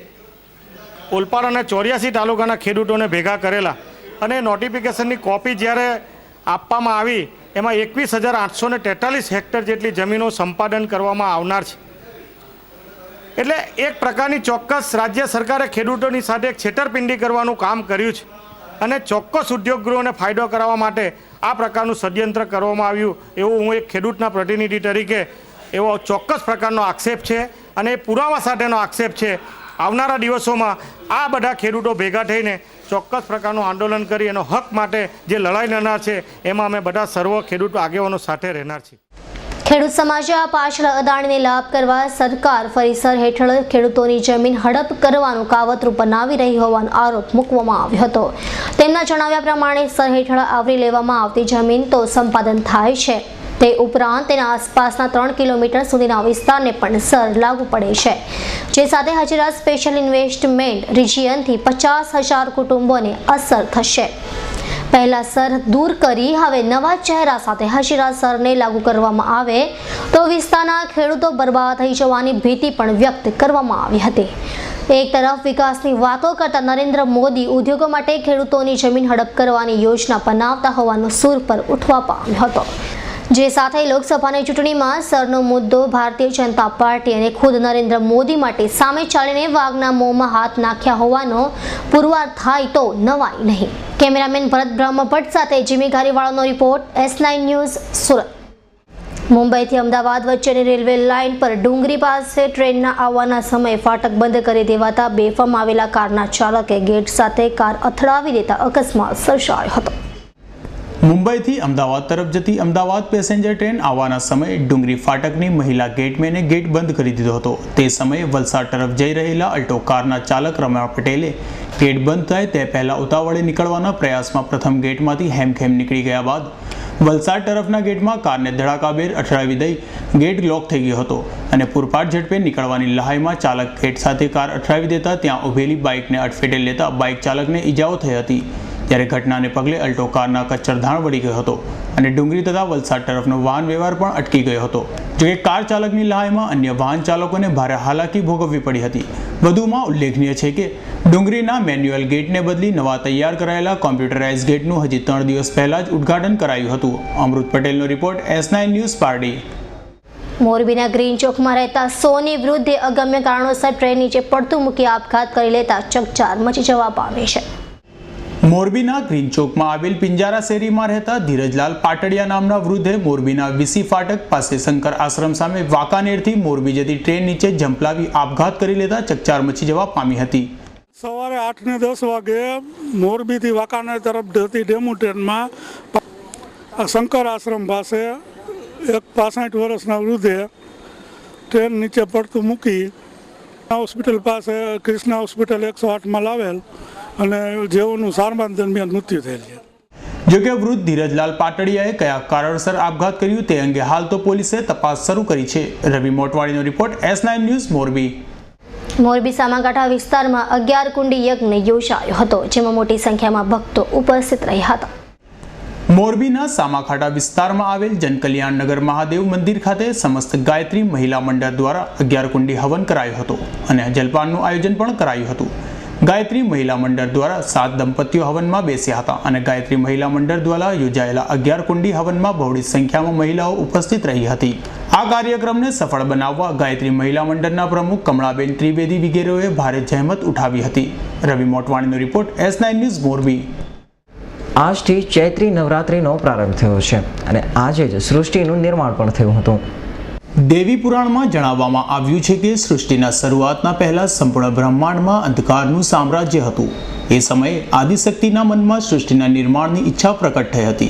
ઓલપાડ અને 84 તાલુકાના ખેડૂતોને ભેગા કરેલા અને નોટિફિકેશનની કોપી જ્યારે આપવામાં આવી એમાં 21,843 હેક્ટર જેટલી જમીનો સંપાદન કરવામાં આવનાર છે. એટલે એક પ્રકારની ચોક્કસ રાજ્ય સરકારે ખેડૂતોની સાથે એક છેતરપિંડી કરવાનું કામ કર્યું છે અને ચોક્કસ ઉદ્યોગગૃહોને ફાયદો કરાવવા માટે આ પ્રકારનું ષડયંત્ર કરવામાં આવ્યું એવું હું એક ખેડૂતના પ્રતિનિધિ તરીકે એવો ચોક્કસ પ્રકારનો આક્ષેપ છે અને એ પુરાવા સાથેનો આક્ષેપ છે. આવનારા દિવસોમાં આ બધા ખેડૂતો ભેગા થઈને ચોક્કસ પ્રકારનું આંદોલન કરી એનો હક માટે જે લડાઈ લડનાર છે એમાં અમે બધા સર્વ ખેડૂત આગેવાનો સાથે રહેનાર છીએ. ખેડૂત સમાજે આ પાછળ અદાણીને લાભ કરવા સરકાર ફરીસર હેઠળ ખેડૂતોની જમીન હડપ કરવાનું કાવતરું બનાવી રહી હોવાનો આરોપ મૂકવામાં આવ્યો હતો. તેમના જણાવ્યા પ્રમાણે સર હેઠળ આવરી લેવામાં આવતી જમીન તો સંપાદન થાય છે, તે ઉપરાંત તેના આસપાસના 3 કિલોમીટર સુધીના વિસ્તારને પણ સર લાગુ પડે છે, જે સાથે હજીરા સ્પેશિયલ ઇન્વેસ્ટમેન્ટ રિજિયનથી 50,000 કુટુંબોને અસર થશે. પહેલા સર દૂર કરી હવે નવા ચહેરા સાથે હજીરા સરને લાગુ કરવામાં આવે તો વિસ્તારના ખેડૂતો બરબાદ થઈ જવાની ભીતિ પણ વ્યક્ત કરવામાં આવી હતી. એક તરફ વિકાસની વાતો કરતા નરેન્દ્ર મોદી ઉદ્યોગો માટે ખેડૂતોની જમીન હડપ કરવાની યોજના બનાવતા હોવાનો સૂર પર ઉઠવા પામ્યો હતો, જે સાથે લોકસભાની ચૂંટણીમાં સરનો મુદ્દો ભારતીય જનતા પાર્ટી અને ખુદ નરેન્દ્ર મોદી માટે સામે ચાલીને વાઘના મોંમાં હાથ નાખ્યા હોવાનો પુરવાર થાય તો નવાઈ નહીં. કેમેરામેન ભરત બ્રહ્મભટ્ટ સાથે જીમી ઘારીવાળાનો રિપોર્ટ, S9 ન્યૂઝ, સુરત. મુંબઈથી અમદાવાદ વચ્ચેની રેલવે લાઇન પર ડુંગરી પાસે ટ્રેનના આવવાના સમયે ફાટક બંધ કરી દેવાતા બેફામ આવેલા કારના ચાલકે ગેટ સાથે કાર અથડાવી દેતા અકસ્માત સર્જાયો હતો. મુંબઈથી અમદાવાદ તરફ જતી અમદાવાદ પેસેન્જર ટ્રેન આવવાના સમયે ડુંગરી ફાટકની મહિલા ગેટમેને ગેટ બંધ કરી દીધો હતો. તે સમયે વલસાડ તરફ જઈ રહેલા અલ્ટો કારના ચાલક રમા પટેલે ગેટ બંધ થાય તે પહેલા ઉતાવળે નીકળવાના પ્રયાસમાં પ્રથમ ગેટમાંથી હેમખેમ નીકળી ગયા બાદ વલસાડ તરફના ગેટમાં કારને ધડાકાભેર અથડાવી દઈ ગેટ લોક થઈ ગયો હતો અને પૂરપાટ ઝડપે નીકળવાની લહાઈમાં ચાલક ગેટ સાથે કાર અથડાવી દેતા ત્યાં ઊભેલી બાઇકને અડફેટે લેતા બાઇક ચાલકને ઈજાઓ થઈ હતી. ત્યારે ઘટનાને પગલે અલ્ટો કારના કચ્છરધાણ વળી ગયો હતો અને ડુંગરી તથા વલસાડ તરફનો વાહન વ્યવહાર પણ અટકી ગયો હતો. જોકે કાર ચાલકની લહાઈમાં અન્ય વાહન ચાલકોને ભારે હાલાકી ભોગવવી પડી હતી. વધુમાં ઉલ્લેખનીય છે કે ડુંગરીના મેન્યુઅલ ગેટને બદલી નવા તૈયાર કરાયેલા કોમ્પ્યુટરાઇઝ ગેટનું હજી 3 દિવસ પહેલા જ ઉદ્ઘાટન કરાયું હતું. અમૃત પટેલનો રિપોર્ટ, S9 ન્યૂઝ, પારડી. મોરબીના ગ્રીન ચોકમાં રહેતા સોની વૃદ્ધે અગમ્ય કારણોસર ટ્રેન નીચે પડતું મૂકી આપઘાત કરી લેતા ચકચાર મચી જવા પામી છે. મોરબીના ગ્રીન ચોકમાં આવેલ પિંજારા શેરીમાં રહેતા ધીરજલાલ પાટડિયા નામના વૃદ્ધે મોરબીના વીસી ફાટક પાસે શંકર આશ્રમ સામે વાંકાનેરથી મોરબી જતી ટ્રેન નીચે ઝંપલાવી આપઘાત કરી લેતા ચકચાર મચી જવા પામી હતી. સવારે 8 ને 10 વાગે મોરબીથી વાંકાનેર તરફ જતી ડેમુ ટ્રેનમાં શંકર આશ્રમ પાસે એક 65 વર્ષના વૃદ્ધે ટ્રેન નીચે પડતું મૂકી હોસ્પિટલ પાસે કૃષ્ણા હોસ્પિટલ 108માં લાવેલ અને જેઓનું સારવાર દરમિયાન મૃત્યુ થયેલ છે. જોકે વૃદ્ધ ધીરજલાલ પાટડિયાએ કયા કારણસર આપઘાત કર્યું તે અંગે હાલ તો પોલીસે તપાસ શરૂ કરી છે. રવિ મોટવાણીનો report, S9 news, Morbi. Morbi Samakantha વિસ્તારમાં 11 કુંડી યજ્ઞ યોજાયો હતો, જેમાં મોટી સંખ્યામાં ભક્તો ઉપસ્થિત રહ્યા હતા. મોરબીના સામાખાટા વિસ્તારમાં આવેલ જનકલ્યાણ નગર મહાદેવ મંદિર ખાતે સમસ્ત ગાયત્રી મહિલા મંડળ દ્વારા 11 કુંડી હવન કરાયો હતો અને જલપાનનું આયોજન પણ કરાયું હતું. ગાયત્રી મહિલા મંડળ દ્વારા 7 દંપતીઓ હવનમાં બેસ્યા હતા અને ગાયત્રી મહિલા મંડળ દ્વારા યોજાયેલા 11 કુંડી હવનમાં બહોળી સંખ્યામાં મહિલાઓ ઉપસ્થિત રહી હતી. આ કાર્યક્રમને સફળ બનાવવા ગાયત્રી મહિલા મંડળના પ્રમુખ કમળાબેન ત્રિવેદી વગેરેઓએ ભારે જહેમત ઉઠાવી હતી. રવિ મોટવાણીનો રિપોર્ટ, S9 ન્યૂઝ, મોરબી. આજથી ચૈત્રી નવરાત્રિનો પ્રારંભ થયો છે અને આજે જ સૃષ્ટિનું નિર્માણ પણ થયું હતું. દેવી પુરાણમાં જણાવવામાં આવ્યું છે કે સૃષ્ટિના શરૂઆતના પહેલા સંપૂર્ણ બ્રહ્માંડમાં અંધકારનું સામ્રાજ્ય હતું. એ સમયે આદિશક્તિના મનમાં સૃષ્ટિના નિર્માણની ઈચ્છા પ્રકટ થઈ હતી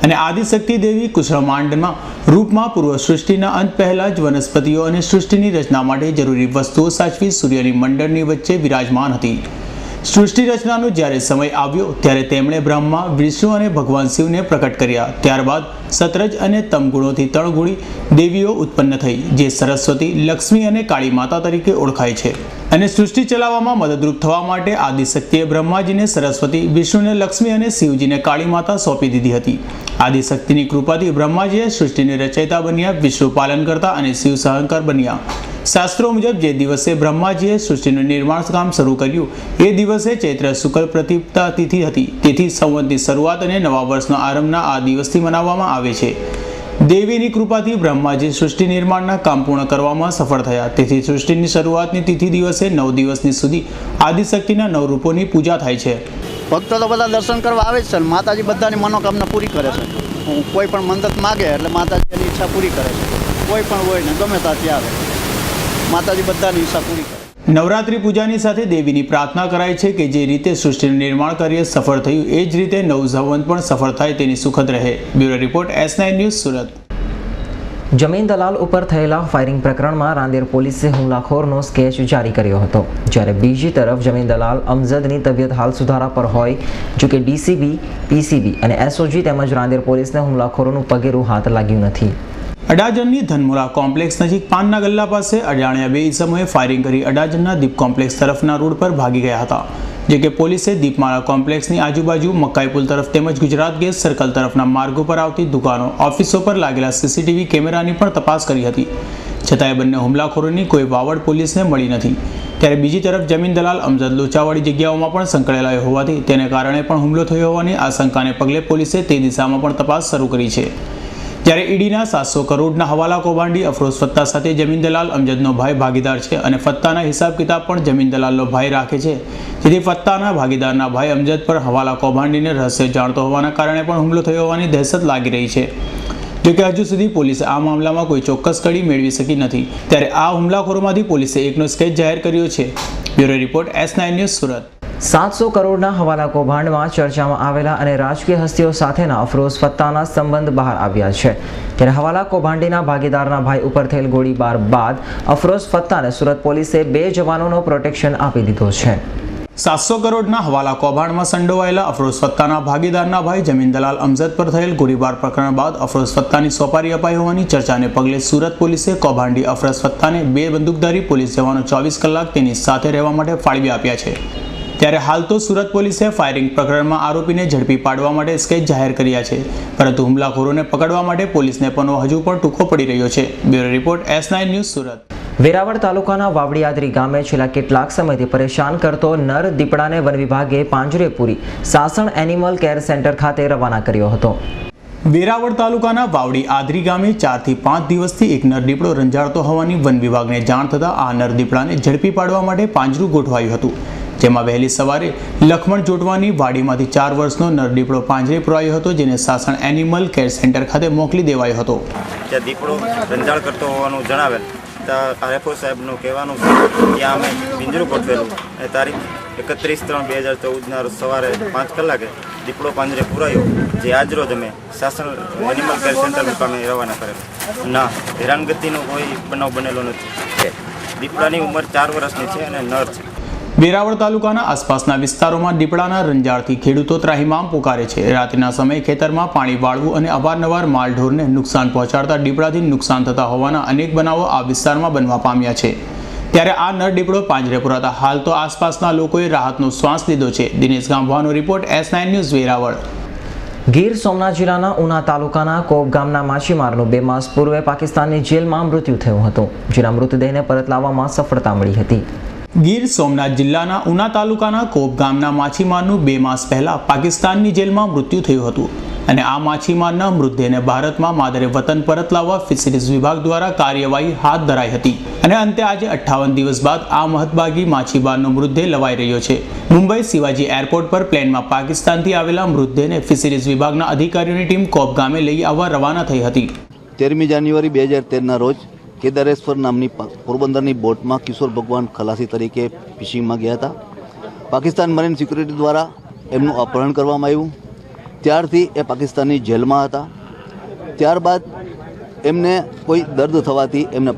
અને આદિશક્તિ દેવી કુષ્માંડના રૂપમાં પૂર્વ સૃષ્ટિના અંત પહેલા જ વનસ્પતિઓ અને સૃષ્ટિની રચના માટે જરૂરી વસ્તુઓ સાચવી સૂર્યની મંડળની વચ્ચે વિરાજમાન હતી. સૃષ્ટિ રચનાનો જ્યારે સમય આવ્યો ત્યારે તેમણે બ્રહ્મા, વિષ્ણુ અને ભગવાન શિવને પ્રકટ કર્યા. ત્યારબાદ સતરજ અને તમ ગુણોથી 3 ગુણી દેવીઓ ઉત્પન્ન થઈ, જે સરસ્વતી, લક્ષ્મી અને કાળી માતા તરીકે ઓળખાય છે. અને સૃષ્ટિ ચલાવવામાં મદદરૂપ થવા માટે આદિશક્તિએ બ્રહ્માજીને સરસ્વતી, વિષ્ણુને લક્ષ્મી અને શિવજીને કાળી માતા સોંપી દીધી હતી. આદિશક્તિની કૃપાથી બ્રહ્માજીએ સૃષ્ટિને રચયિતા બન્યા, વિષ્ણુ પાલન કરતા અને શિવ સહંકાર બન્યા. શાસ્ત્રો મુજબ જે દિવસે બ્રહ્માજીએ સૃષ્ટિનું નિર્માણ કામ શરૂ કર્યું એ દિવસે ચૈત્ર શુક્લ પ્રતિપદા તિથિ હતી. તેથી સંવતની શરૂઆત અને નવા વર્ષના આરંભના આ દિવસથી મનાવવામાં આવે છે. દેવીની કૃપાથી બ્રહ્માજી સૃષ્ટિ નિર્માણના કામ પૂર્ણ કરવામાં સફળ થયા. તેથી સૃષ્ટિની શરૂઆતની તિથિ દિવસે 9 દિવસની સુધી આદિશક્તિના 9 રૂપોની પૂજા થાય છે. ભક્તો તો બધા દર્શન કરવા આવે જ છે. માતાજી બધાની મનોકામના પૂરી કરે છે. કોઈ પણ મન્નત માગે એટલે માતાજી એની ઈચ્છા પૂરી કરે છે. કોઈ પણ હોય ને ગમે ત્યાંથી આવે, માતાજી બધાની ઈચ્છા પૂરી કરે. નવરાત્રી પૂજાની સાથે દેવીની પ્રાર્થના કરાય છે કે જે રીતે સૃષ્ટિનું નિર્માણ કાર્ય સફળ થયું એ જ રીતે નવું સંવત પણ સફળ થાય તેની સુખદ રહે. Bureau report S9 news Surat. જમીન દલાલ ઉપર થયેલા ફાયરિંગ પ્રકરણમાં રાંદેર પોલીસે હુમલાખોરનો સ્કેચ જારી કર્યો હતો, જ્યારે બીજી તરફ જમીન દલાલ અમજદની તબિયત હાલ સુધારા પર હોય, જોકે DCB, PCB અને SOG તેમજ રાંદેર પોલીસને હુમલાખોરોનું પગેરું હાથ લાગ્યું નથી. અડાજણની ધનમુરા કોમ્પ્લેક્સ નજીક પાનના ગલ્લા પાસે અજાણ્યા 2 ઈસમોએ ફાયરિંગ કરી અડાજણના દીપ કોમ્પ્લેક્સ તરફના રોડ પર ભાગી ગયા હતા. જે કે પોલીસે દીપમાળા કોમ્પ્લેક્સની આજુબાજુ મકાઈ પુલ તરફ તેમજ ગુજરાત ગેસ સર્કલ તરફના માર્ગો પર આવતી દુકાનો, ઓફિસો પર લાગેલા CCTV કેમેરાની પણ તપાસ કરી હતી. છતાંય બંને હુમલાખોરોની કોઈ વાવડ પોલીસને મળી નથી. ત્યારે બીજી તરફ જમીન દલાલ અમજદ લોચાવાળી જગ્યાઓમાં પણ સંકળાયેલા હોવાથી તેને કારણે પણ હુમલો થયો હોવાની આશંકાને પગલે પોલીસે તે દિશામાં પણ તપાસ શરૂ કરી છે. જ્યારે ઈડીના 700 કરોડના હવાલા કૌભાંડી અફરોઝ ફત્તા સાથે જમીન દલાલ અમજદનો ભાઈ ભાગીદાર છે અને ફત્તાના હિસાબ કિતાબ પણ જમીન દલાલનો ભાઈ રાખે છે. જેથી ફત્તાના ભાગીદારના ભાઈ અમજદ પર હવાલા કૌભાંડીને રહસ્ય જાણતો હોવાના કારણે પણ હુમલો થયો હોવાની દહેશત લાગી રહી છે. જોકે હજુ સુધી પોલીસે આ મામલામાં કોઈ ચોક્કસ કડી મેળવી શકી નથી. ત્યારે આ હુમલાખોરોમાંથી પોલીસે એકનો સ્કેચ જાહેર કર્યો છે. Bureau report S9 news Surat. 700 કરોડના હવાલા કૌભાંડમાં ચર્ચામાં આવેલા અને રાજકીય હસ્તીઓ સાથેના અફરોઝ ફત્તાના સંબંધ બહાર આવ્યા છે. ત્યારે હવાલા કૌભાંડીના ભાગીદારના ભાઈ ઉપર થયેલ ગોળીબાર બાદ અફરોઝ ફત્તાને સુરત પોલીસે 2 જવાનોનો પ્રોટેક્શન આપી દીધો છે. 700 કરોડના હવાલા કૌભાંડમાં સંડોવાયેલા અફરોઝ ફત્તાના ભાગીદારના ભાઈ જમીન દલાલ અમજદ પર થયેલ ગોળીબાર પ્રકરણ બાદ અફરોઝ ફત્તાની સોપારી અપાઈ હોવાની ચર્ચાને પગલે સુરત પોલીસે કૌભાંડી અફરોઝ ફત્તાને 2 બંદૂકધારી પોલીસ જવાનો 24 કલાક તેની સાથે રહેવા માટે ફાળવી આપ્યા છે. ત્યારે હાલ તો સુરત પોલીસે ફાયરિંગ પ્રકરણમાં આરોપીને ઝડપી પાડવા માટે સ્કેચ જાહેર કર્યા છે, પરંતુ હુમલાખોરોને પકડવા માટે પોલીસને પણ હજુ પણ ટૂંકો પડી રહ્યો છે. Bureau report S9 news Surat. Veraval તાલુકાના વાવડીયાદરી ગામે છેલ્લા કેટલાક સમયથી પરેશાન કરતો નર દીપડાને વન વિભાગે પાંજરે પૂરી સાસણ એનિમલ કેર સેન્ટર ખાતે રવાના કર્યો હતો. વેરાવળ તાલુકાના વાવડી આદરી ગામે 4 થી 5 દિવસથી એક નર દીપડો રંજાડતો હોવાની વન વિભાગને જાણ થતાં આ નર દીપડાને ઝડપી પાડવા માટે પાંજરું ગોઠવાયું હતું. જેમાં વહેલી સવારે લખમણ જોટવાની વાડીમાંથી 4 વર્ષનો નર દીપડો પાંજરે પુરાયો હતો, જેને સાસણ એનિમલ કેર સેન્ટર ખાતે મોકલી દેવાયો હતો. ત્યાં દીપડો રંજાડ કરતો હોવાનું જણાવેલ આરએફઓ સાહેબનું કહેવાનું છે ત્યાં અમે પિંજરું ગોઠવેલું અને તારીખ 31/3/2014ના રોજ સવારે 5 કલાકે દીપડો પાંજરે પુરાયો, જે આજરોજ અમે સાસણ એનિમલ કેર સેન્ટર મુકામે રવાના કરેલો. ના, હેરાનગતિનો કોઈ બનાવ બનેલો નથી. દીપડાની ઉંમર 4 વર્ષની છે અને નર છે. વેરાવળ તાલુકાના આસપાસના વિસ્તારોમાં દીપડાના રંજાડથી ખેડૂતો ત્રાહિમામ પુકારે છે. રાત્રિના સમયે ખેતરમાં પાણી વાળવું અને અવારનવાર માલઢોરને નુકસાન પહોંચાડતા દીપડાથી નુકસાન થતા હોવાના અનેક બનાવો આ વિસ્તારમાં બનવા પામ્યા છે. ત્યારે આ નર દીપડો પાંજરે પુરાતા હાલ તો આસપાસના લોકોએ રાહતનો શ્વાસ લીધો છે. દિનેશ ગામવાનો report S9 news Veraval. Gir Somnath જિલ્લાના ઉના તાલુકાના કોપ ગામના માછીમારનું 2 માસ પૂર્વે પાકિસ્તાનની જેલમાં મૃત્યુ થયું હતું, જેના મૃતદેહને પરત લાવવામાં સફળતા મળી હતી. ગીર સોમનાથ જિલ્લાના ઉના તાલુકાના કોપ ગામના માછીમારનું 2 માસ પહેલા પાકિસ્તાનની જેલમાં મૃત્યુ થયું હતું અને આ માછીમારના મૃતદેહને ભારતમાં માદરે વતન પરત લાવવા ફિશરીઝ વિભાગ દ્વારા કાર્યવાહી હાથ ધરાઈ હતી અને અંતે આજે 58 દિવસ બાદ આ મહત્ભાગી માછીમારનો મૃતદેહ લવાઈ રહ્યો છે. મુંબઈ શિવાજી એરપોર્ટ પર પ્લેનમાં પાકિસ્તાનથી આવેલા મૃતદેહને ફિશરીઝ વિભાગના અધિકારીઓની ટીમ કોપ ગામે લઈ આવવા રવાના થઈ હતી. 13મી જાન્યુઆરી 2013ના રોજ કેદારેશ્વર નામની પોરબંદરની બોટમાં કિશોર ભગવાન ખલાસી તરીકે ફિશિંગમાં ગયા હતા. પાકિસ્તાન મરીન સિક્યુરિટી દ્વારા એમનું અપહરણ કરવામાં આવ્યું. ત્યારથી એ પાકિસ્તાનની જેલમાં હતા. ત્યારબાદ એમને કોઈ દર્દ થવાથી એમને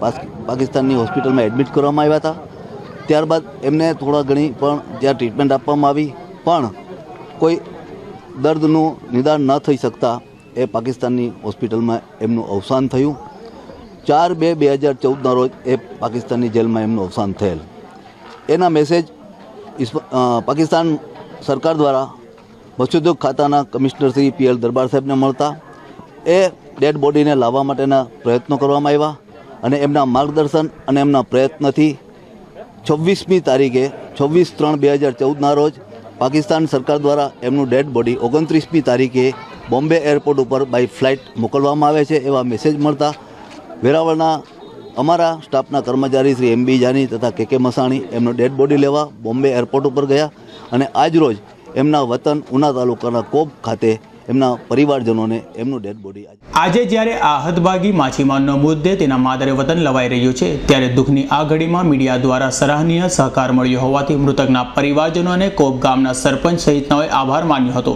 પાકિસ્તાનની હોસ્પિટલમાં એડમિટ કરવામાં આવ્યા હતા. ત્યારબાદ એમને થોડા ઘણી પણ જ્યાં ટ્રીટમેન્ટ આપવામાં આવી, પણ કોઈ દર્દનું નિદાન ન થઈ શકતા એ પાકિસ્તાનની હોસ્પિટલમાં એમનું અવસાન થયું. 4/2/2014ના રોજ એ પાકિસ્તાનની જેલમાં એમનું અવસાન થયેલ. એના મેસેજ પાકિસ્તાન સરકાર દ્વારા મત્સ્યોદ્યોગ ખાતાના કમિશનર શ્રી PL દરબાર સાહેબને મળતા એ ડેડ બોડીને લાવવા માટેના પ્રયત્નો કરવામાં આવ્યા અને એમના માર્ગદર્શન અને એમના પ્રયત્નથી 26મી તારીખે 26/3/2014ના રોજ પાકિસ્તાન સરકાર દ્વારા એમનું ડેડ બોડી 29મી તારીખે બોમ્બે એરપોર્ટ ઉપર બાય ફ્લાઇટ મોકલવામાં આવે છે. એવા મેસેજ મળતા વેરાવળના અમારા સ્ટાફના કર્મચારી શ્રી MB જાની તથા KK મસાણી એમનો ડેડ બોડી લેવા બોમ્બે એરપોર્ટ ઉપર ગયા અને આજ રોજ એમના વતન ઉના તાલુકાના કોબ ખાતે એમના પરિવારજનોને એમનું ડેડ બોડી આજે જ્યારે આ હદભાગી માછીમારનો મૃતદેહ તેના માદરે વતન લવાઈ રહ્યો છે, ત્યારે દુઃખની આ ઘડીમાં મીડિયા દ્વારા સરાહનીય સહકાર મળ્યો હોવાથી મૃતકના પરિવારજનો અને કોબ ગામના સરપંચ સહિતનાઓએ આભાર માન્યો હતો.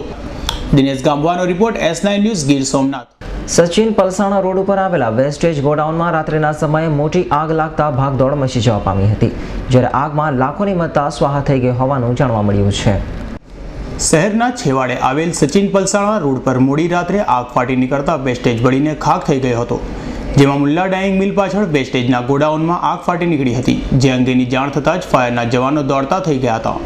દિનેશ ગામવાનો report S9 news Gir Somnath. Sachin Palsana road ઉપર આવેલા વેસ્ટેજ ગોડાઉનમાં રાત્રિના સમયે મોટી આગ લાગતા ભાગદોડ મચી જવા પામી હતી, જ્યારે આગમાં લાખોની મત્તા સ્વાહા થઈ ગઈ હોવાનું જાણવા મળ્યું છે. શહેરના છેવાડે આવેલ સચિન પલસાણા રોડ પર મોડી રાત્રે આગ ફાટી નીકળતા વેસ્ટેજ બળીને ખાખ થઈ ગયો હતો, જેમાં મુલ્લા ડાઇંગ મિલ પાછળ વેસ્ટેજના ગોડાઉનમાં આગ ફાટી નીકળી હતી. જે અંગેની જાણ થતાં જ ફાયરના જવાનો દોડતા થઈ ગયા હતા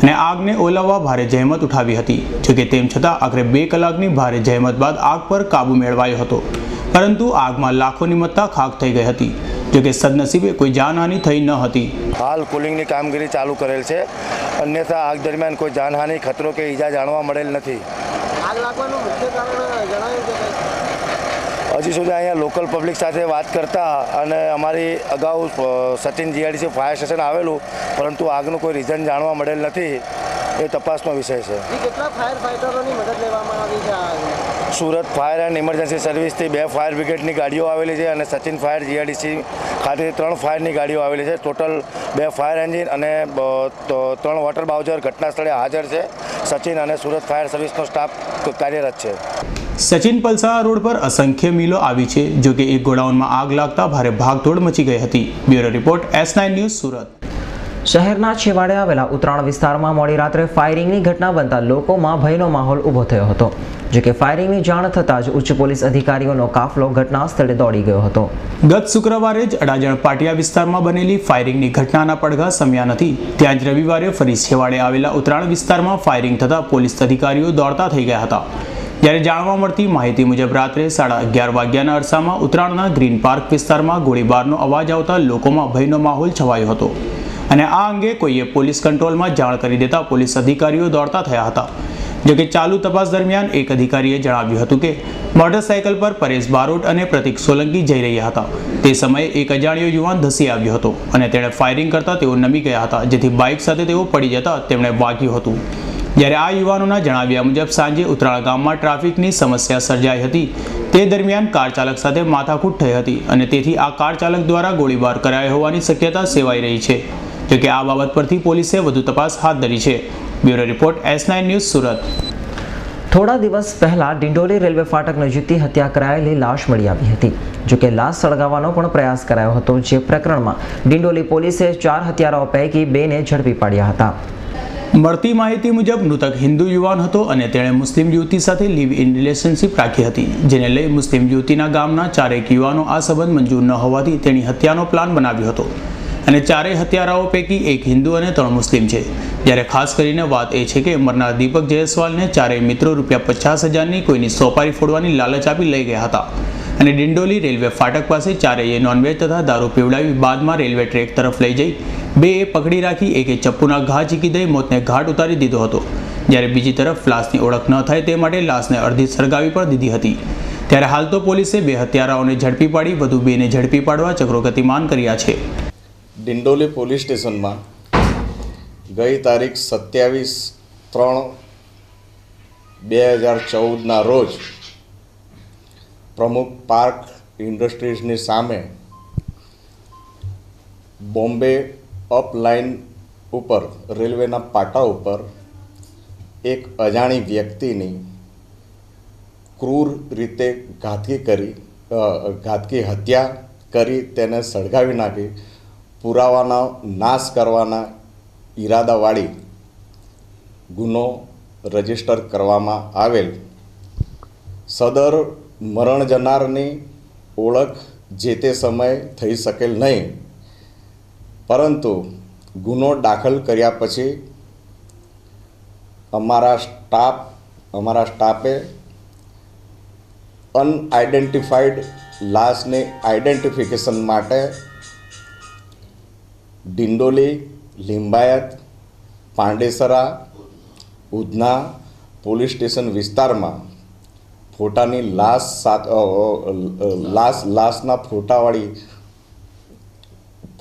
અને આગને ઓલવવા ભારે જહેમત ઉઠાવી હતી. જોકે તેમ છતાં આખરે 2 કલાકની ભારે જહેમત બાદ આગ પર કાબુ મેળવાયો હતો, પરંતુ આગમાં લાખોની મત્તા ખાખ થઈ ગઈ હતી. જોકે સદનસીબે કોઈ જાનહાનિ થઈ ન હતી. હાલ કુલિંગની કામગીરી ચાલુ કરેલ છે, અન્યથા આગ દરમિયાન કોઈ જાનહાનિ, ખતરો કે ઈજા જાણવા મળેલ નથી. આગ લાગવાનું મુખ્ય કારણ જણાવ્યું છે? હજી સુધી અહીંયા લોકલ પબ્લિક સાથે વાત કરતા અને અમારી અગાઉ સચિન GIDC ફાયર સ્ટેશન આવેલું, પરંતુ આગનું કોઈ રીઝન જાણવા મળેલ નથી. એ તપાસનો વિષય છે. કેટલા ફાયર ફાઇટરોની મદદ લેવામાં આવી છે? સુરત ફાયર એન્ડ ઇમરજન્સી સર્વિસથી 2 ફાયર બ્રિગેડની ગાડીઓ આવેલી છે અને સચિન ફાયર GIDC ખાતેથી 3 ફાયરની ગાડીઓ આવેલી છે. ટોટલ 2 ફાયર એન્જિન અને 3 વોટર બાઉઝર ઘટના સ્થળે હાજર છે. સચિન અને સુરત ફાયર સર્વિસનો સ્ટાફ કાર્યરત છે. સચિન પલસાણા રોડ પર અસંખ્ય મિલો આવી છે, જો કે એક ગોડાઉનમાં આગ લાગતા ભારે ભાગદોડ મચી ગઈ હતી. Bureau report S9 news Surat. શહેરના છેવાડે આવેલા ઉત્તરાણ વિસ્તારમાં મોડી રાત્રે ફાયરિંગની ઘટના બનતા લોકોમાં ભયનો માહોલ ઊભો થયો હતો. જો કે ફાયરિંગની જાણ થતાં જ ઉચ્ચ પોલીસ અધિકારીઓનો કાફલો ઘટના સ્થળે દોડી ગયો હતો. ગત શુક્રવારે જ અડાજણ પાટિયા વિસ્તારમાં બનેલી ફાયરિંગની ઘટનાના પડઘા સમ્યા નથી. ત્યાં જ રવિવારે ફરી છેવાડે આવેલા ઉત્તરાણ વિસ્તારમાં ફાયરિંગ થતાં પોલીસ અધિકારીઓ દોડતા થઈ ગયા હતા. જ્યારે જાણવા મળતી માહિતી મુજબ રાત્રે 11:30 વાગ્યાના અરસામાં ઉત્તરાણના ગ્રીન પાર્ક વિસ્તારમાં ગોળીબારનો અવાજ આવતા લોકોમાં ભયનો માહોલ છવાયો હતો અને આ અંગે કોઈએ પોલીસ કંટ્રોલમાં જાણ કરી દેતા પોલીસ અધિકારીઓ દોડતા થયા હતા. જોકે ચાલુ તપાસ દરમિયાન એક અધિકારીએ જણાવ્યું હતું કે મોટરસાયકલ પર પરેશ બારોટ અને પ્રતિક સોલંકી જઈ રહ્યા હતા. તે સમયે એક અજાણ્યો યુવાન ધસી આવ્યો હતો અને તેણે ફાયરિંગ કરતા તેઓ નમી ગયા હતા, જેથી બાઇક સાથે તેઓ પડી જતા તેમણે વાગ્યું હતું. જ્યારે આ યુવાનોના જણાવ્યા મુજબ સાંજે ઉત્તરાણ ગામમાં ટ્રાફિકની સમસ્યા સર્જાઈ હતી. તે દરમિયાન કાર ચાલક સાથે માથાકૂટ થઈ હતી અને તેથી આ કાર ચાલક દ્વારા ગોળીબાર કરાયો હોવાની શક્યતા સેવાઈ રહી છે. જોકે આ બાબત પરથી પોલીસે વધુ તપાસ હાથ ધરી છે. Bureau report S9 news Surat. થોડા દિવસ પહેલા ડિંડોલી રેલવે ફાટક નજીકથી હત્યા કરાયેલી લાશ મળી આવી હતી. જોકે લાશ સળગાવવાનો પણ પ્રયાસ કરાયો હતો, જે પ્રકરણમાં ડિંડોલી પોલીસે 4 હત્યારાઓ પૈકી 2ને ઝડપી પાડ્યા હતા. મળતી માહિતી મુજબ મૃતક હિન્દુ યુવાન હતો અને તેણે મુસ્લિમ યુવતી સાથે લિવ ઇન રિલેશનશિપ રાખી હતી, જેને લઈ મુસ્લિમ યુવતીના ગામના 4 યુવાનો આ સંબંધ મંજૂર ન હોવાથી તેની હત્યાનો પ્લાન બનાવ્યો હતો અને 4 હત્યારાઓ પૈકી 1 હિન્દુ અને 3 મુસ્લિમ છે. જ્યારે ખાસ કરીને વાત એ છે કે મરનાર દીપક જયસ્વાલને 4 મિત્રો ₹50,000ની કોઈની સોપારી ફોડવાની લાલચ આપી લઈ ગયા હતા અને ડિંડોલી રેલવે ફાટક પાસે 4 નોનવેજ તથા દારૂ પીવડાવી બાદમાં રેલવે ટ્રેક તરફ લઈ જઈ 2 પકડી રાખી, 1 ચપ્પુના ઘા ઝીકી દઈ મોતને ઘાટ ઉતારી દીધો હતો. જ્યારે બીજી તરફ લાશની ઓળખ ન થાય તે માટે લાશને અડધી સળગાવી પણ દીધી હતી. ત્યારે હાલ તો પોલીસે 2 હત્યારાઓને ઝડપી પાડી વધુ 2ને ઝડપી પાડવા ચક્રો ગતિમાન કર્યા છે. ડિંડોલી પોલીસ સ્ટેશનમાં ગઈ તારીખ 27/3/2014ના રોજ પ્રમુખ પાર્ક ઇન્ડસ્ટ્રીઝની સામે બોમ્બે અપ લાઇન ઉપર રેલવેના પાટા ઉપર એક અજાણી વ્યક્તિની ક્રૂર રીતે ઘાતકી હત્યા કરી તેને સળગાવી નાખી પુરાવાનો નાશ કરવાના ઈરાદાવાળી ગુનો રજીસ્ટર કરવામાં આવેલ. સદર મરણ જનારની ઓળખ જે તે સમયે થઈ શકેલ નહીં, પરંતુ ગુનો દાખલ કર્યા પછી અમારા સ્ટાફે અનઆઇડેન્ટિફાઈડ લાશની આઇડેન્ટિફિકેશન માટે ડિંડોલી, લિંબાયત, પાંડેસરા, ઉધના પોલીસ સ્ટેશન વિસ્તારમાં ફોટાની લાશના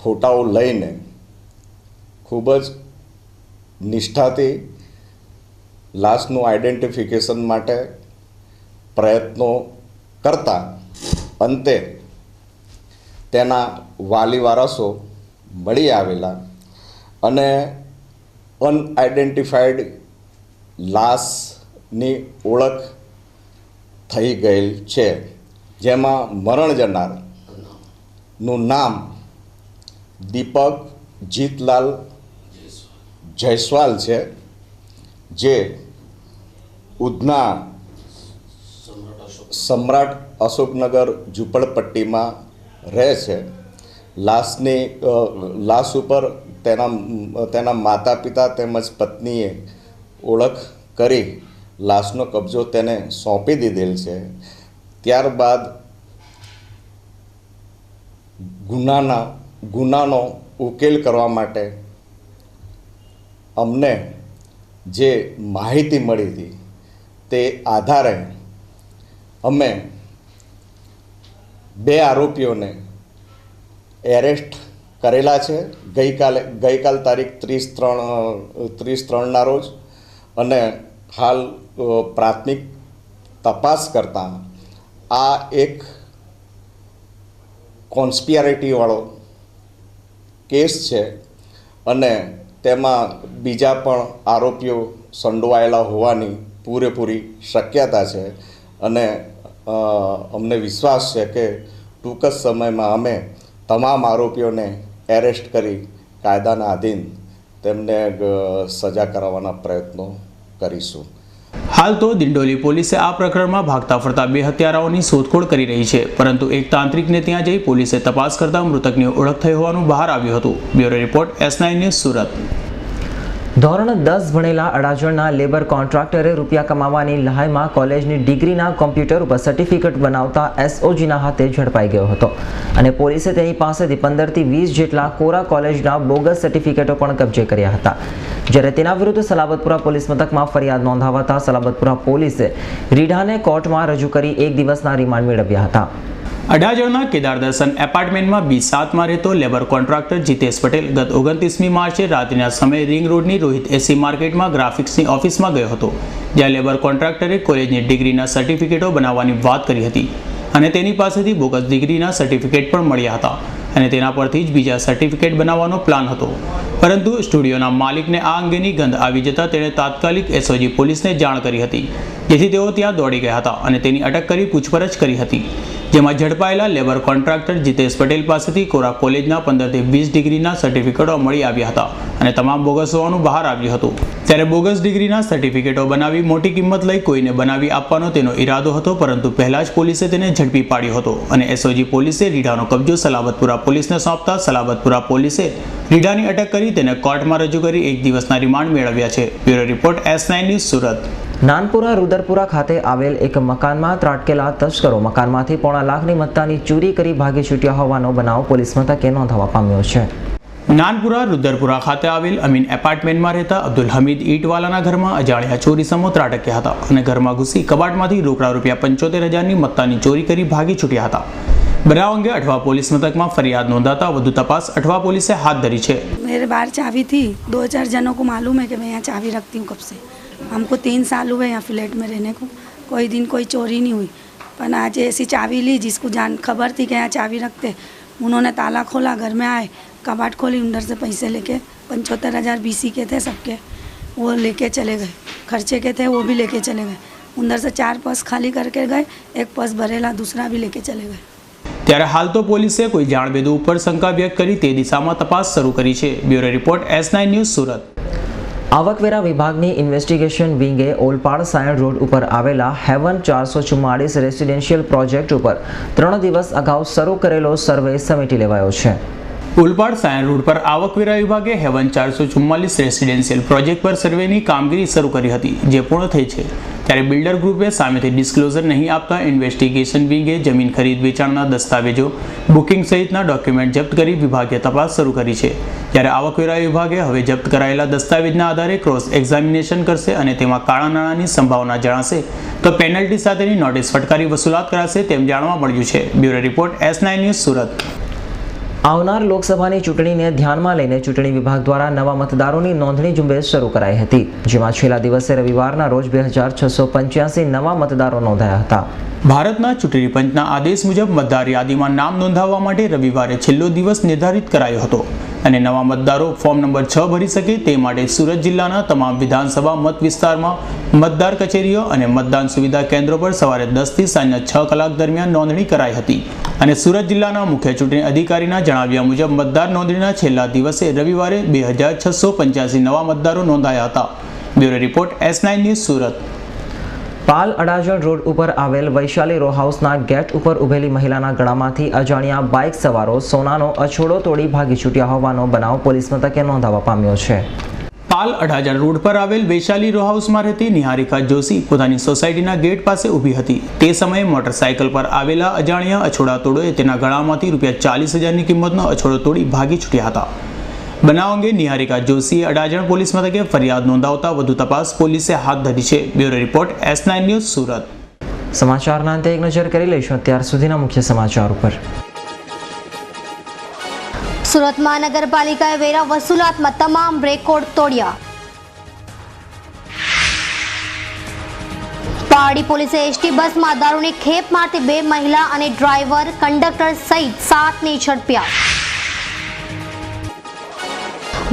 ફોટાઓ લઈને ખૂબ જ નિષ્ઠાથી લાશનું આઇડેન્ટિફિકેશન માટે પ્રયત્નો કરતા અંતે તેના વાલી વારસો મળી આવેલા અને અનઆઇડેન્ટિફાઈડ લાશની ઓળખ થઈ ગયેલ છે, જેમાં મરણ જનારનું નામ દીપક જીતલાલ જયસ્વાલ છે, જે ઉધના સમ્રાટ અશોકનગર ઝૂંપડપટ્ટીમાં રહે છે. લાશ ઉપર તેના માતા પિતા તેમજ પત્નીએ ઓળખ કરી લાશનો કબજો તેને સોંપી દીધેલ છે. ત્યારબાદ ગુનાનો ઉકેલ કરવા માટે અમને જે માહિતી મળી હતી તે આધારે અમે 2 આરોપીઓને એરેસ્ટ કરેલા છે ગઈકાલ તારીખ 30/3 રોજ, અને હાલ પ્રાથમિક તપાસ કરતાં આ એક કોન્સ્પિરેટીવાળો કેસ છે અને તેમાં બીજા પણ આરોપીઓ સંડોવાયેલા હોવાની પૂરેપૂરી શક્યતા છે. અને અમને વિશ્વાસ છે કે ટૂંક જ સમયમાં અમે તમામ આરોપીઓને એરેસ્ટ કરી કાયદાના આધીન તેમને સજા કરાવવાના પ્રયત્નો કરીશું. હાલ તો દિંડોલી પોલીસે આ પ્રકરણમાં ભાગતા ફરતા 2 હત્યારાઓની શોધખોળ કરી રહી છે, પરંતુ એક તાંત્રિકને ત્યાં જઈ પોલીસે તપાસ કરતા મૃતકની ઓળખ થઈ હોવાનું બહાર આવ્યું હતું. Bureau report S9 news, Surat. ધોરણ 10 ભણેલા અડાજણના લેબર કોન્ટ્રાક્ટરે રૂપિયા કમાવાની લહાઈમાં કોલેજની ડિગ્રીના કોમ્પ્યુટર ઉપર સર્ટિફિકેટ બનાવતા એસઓજીના હાથે ઝડપાઈ ગયો હતો અને પોલીસે તેની પાસેથી 15 થી 20 જેટલા કોરા કોલેજના બોગસ સર્ટિફિકેટો પણ કબજે કર્યા હતા. જ્યારે તેના વિરુદ્ધ સલાબતપુરા પોલીસ મથકમાં ફરિયાદ નોંધાવતા સલાબતપુરા પોલીસે રીઢાને કોર્ટમાં રજૂ કરી 1 દિવસના રિમાન્ડ મેળવ્યા હતા. અડાજણના કેદાર દર્શન એપાર્ટમેન્ટમાં B7માં રહેતો લેબર કોન્ટ્રાક્ટર જીતેશ પટેલ ગત 29મી માર્ચે રાત્રિના સમયે રિંગ રોડની રોહિત એસી માર્કેટમાં ગ્રાફિક્સની ઓફિસમાં ગયો હતો, જ્યાં લેબર કોન્ટ્રાક્ટરે કોલેજની ડિગ્રીના સર્ટિફિકેટો બનાવવાની વાત કરી હતી અને તેની પાસેથી બોગસ ડિગ્રીના સર્ટિફિકેટ પણ મળ્યા હતા અને તેના પરથી જ બીજા સર્ટિફિકેટ બનાવવાનો પ્લાન હતો. પરંતુ સ્ટુડિયોના માલિકને આ અંગેની ગંધ આવી જતાં તેણે તાત્કાલિક એસઓજી પોલીસને જાણ કરી હતી, જેથી તેઓ ત્યાં દોડી ગયા હતા અને તેની અટક કરી પૂછપરછ કરી હતી, જેમાં ઝડપાયેલા લેબર કોન્ટ્રાક્ટર જીતેશ પટેલ પાસેથી કોરા કોલેજના 15 થી 20 ડિગ્રીના સર્ટિફિકેટો મળી આવ્યા હતા અને તમામ બોગસ હોવાનું બહાર આવ્યું હતું. ત્યારે બોગસ ડિગ્રીના સર્ટિફિકેટો બનાવી મોટી કિંમત લઈ કોઈને બનાવી આપવાનો તેનો ઈરાદો હતો, પરંતુ પહેલા જ પોલીસે તેને ઝડપી પાડ્યો હતો અને એસઓજી પોલીસે રીઢાનો કબજો સલાબતપુરા પોલીસને સોંપતા સલાબતપુરા પોલીસે રીઢાની અટક કરી તેને કોર્ટમાં રજૂ કરી 1 દિવસના રિમાન્ડ મેળવ્યા છે. Bureau report S9 news, Surat. Nanpura Rudarpura ખાતે આવેલ એક મકાનમાં ત્રાટકેલા તસ્કરો મકાનમાંથી પોણા લાખની મત્તાની ચોરી કરી ભાગી છૂટ્યા હોવાનો બનાવ પોલીસ મથકે નોંધવા પામ્યો છે. નાનપુરા રુદરપુરા ખાતે આવેલ અમીન એપાર્ટમેન્ટમાં રહેતા અબ્દુલ હમીદ ઈટવાલાના ઘરમાં અજાણ્યા ચોરીસમો ત્રાટક્યા હતા અને ઘરમાં ઘૂસી કબાટમાંથી રોકડા ₹75,000ની મત્તાની ચોરી કરી ભાગી છૂટ્યા હતા. બનાવ અંગે અઠવા પોલીસ મથકમાં ફરિયાદ નોંધાતા વધુ તપાસ અઠવા પોલીસે હાથ ધરી છે. मेरे बाहर चाबी थी, 2-4 जनों को मालूम है कि मैं यहाँ चाबी रखती हूँ कब से. हमको 3 साल हुए यहाँ फ्लैट में रहने को, कोई दिन कोई चोरी नहीं हुई. पर आज ऐसी चाबी ली जिसको खबर थी कि यहाँ चाबी रखते, उन्होंने ताला खोला, घर में आए, कबाट खोली, अंदर से पैसे लेके 75,000 BC के थे सबके, वो लेके चले गए। खर्चे के थे वो भी लेके चले गए। अंदर से 4 पर्स खाली करके गए, एक पर्स भरेला, दूसरा भी लेके चले गए। ત્યારે હાલ તો પોલીસે કોઈ જાણબેદુ ઉપર શંકા વ્યક્ત કરી તે દિશામાં તપાસ શરૂ કરી છે। Bureau report S9 news Surat. આવકવેરા વિભાગની ઇન્વેસ્ટિગેશન વિંગે ઓલપાડ સાયણ રોડ ઉપર આવેલા હેવન 444 રેસિડેન્શિયલ પ્રોજેક્ટ ઉપર 3 દિવસ અગાઉ શરૂ કરેલો સર્વે સમેટી લેવાયો છે। ઉલપાડ સાયણ રોડ પર આવકવેરા વિભાગે હેવન 444 રેસિડેન્શિયલ પ્રોજેક્ટ પર સર્વેની કામગીરી શરૂ કરી હતી, જે પૂર્ણ થઈ છે। ત્યારે બિલ્ડર ગ્રુપે સામેથી ડિસ્ક્લોઝર નહીં આપતા ઇન્વેસ્ટિગેશન વિંગે જમીન ખરીદ વેચાણના દસ્તાવેજો, બુકિંગ સહિતના ડોક્યુમેન્ટ જપ્ત કરી વિભાગીય તપાસ શરૂ કરી છે। ત્યારે આવકવેરા વિભાગે હવે જપ્ત કરાયેલા દસ્તાવેજના આધારે ક્રોસ એક્ઝામિનેશન કરશે અને તેમાં કાળા નાણાંની સંભાવના જણાશે તો પેનલ્ટી સાથેની નોટિસ ફટકારી વસૂલાત કરાશે તેમ જાણવા મળ્યું છે। Bureau report S9 news Surat. આવનાર લોકસભાની ચૂંટણીને ધ્યાનમાં લઈને ચૂંટણી વિભાગ દ્વારા નવા મતદારોની નોંધણી ઝુંબેશ શરૂ કરાઈ હતી, જેમાં છેલ્લા દિવસે રવિવારના રોજ 2685 નવા મતદારો નોંધાયા હતા। ભારતના ચૂંટણી પંચના આદેશ મુજબ મતદાર યાદીમાં નામ નોંધાવવા માટે રવિવારે છેલ્લો દિવસ નિર્ધારિત કરાયો હતો અને નવા મતદારો ફોર્મ નંબર 6 ભરી શકે તે માટે સુરત જિલ્લાના તમામ વિધાનસભા મત વિસ્તારમાં મતદાર કચેરીઓ અને મતદાન સુવિધા કેન્દ્રો પર સવારે 10 થી સાંજના 6 કલાક દરમિયાન નોંધણી કરાઈ હતી અને સુરત જિલ્લાના મુખ્ય ચૂંટણી અધિકારીના જણાવ્યા મુજબ મતદાર નોંધણીના છેલ્લા દિવસે રવિવારે 2685 નવા મતદારો નોંધાયા હતા। Bureau report S9 news Surat. Pal Adajan road ઉપર આવેલ વૈશાલી રો હાઉસના ગેટ ઉપર ઉભેલી મહિલાના ગળામાંથી અજાણ્યા બાઇક સવારો સોનાનો અછોડો તોડી ભાગી છૂટ્યા હોવાનો બનાવ પોલીસ મથકે નોંધાવા પામ્યો છે। પાલ અડાજણ રોડ પર આવેલ વૈશાલી રો હાઉસમાં રહેતી નિહારિકા જોશી પોતાની સોસાયટીના ગેટ પાસે ઊભી હતી। તે સમયે મોટરસાયકલ પર આવેલા અજાણ્યા અછોડા તોડોએ તેના ગળામાંથી ₹40,000ની કિંમતનો અછોડો તોડી ભાગી છૂટ્યા હતા। બનાવ અંગે નિહારિકા જોશીએ અડાજણ પોલીસ મથકે ફરિયાદ નોંધાવતા વધુ તપાસ પોલીસે હાથ ધરી છે। Bureau report S9 news Surat. સમાચારના અંતે એક નજર કરી લઈશું અત્યાર સુધીના મુખ્ય સમાચાર ઉપર। સુરત મહાનગરપાલિકાએ વેરા વસૂલાતમાં તમામ રેકોર્ડ તોડ્યા। પારડી પોલીસે એસટી બસમાં દારૂની ખેપ મારતી 2 મહિલા અને ડ્રાઈવર, કંડક્ટર સહિત 7ને ઝડપ્યા।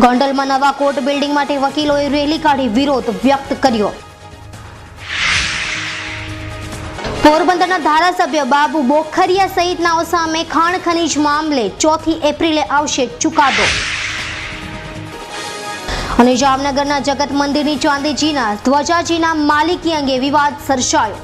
ગોંડલમાં નવા કોર્ટ બિલ્ડિંગ માટે વકીલોએ રેલી કાઢી વિરોધ વ્યક્ત કર્યો। પોરબંદરના ધારાસભ્ય બાબુ બોખરિયા સહિતનાઓ સામે ખાણ ખનીજ મામલે 4 એપ્રિલે આવશે ચુકાદો। અને જામનગરના જગત મંદિરની ચાંદીજીના ધ્વજાજીના માલિકી અંગે વિવાદ સર્જાયો।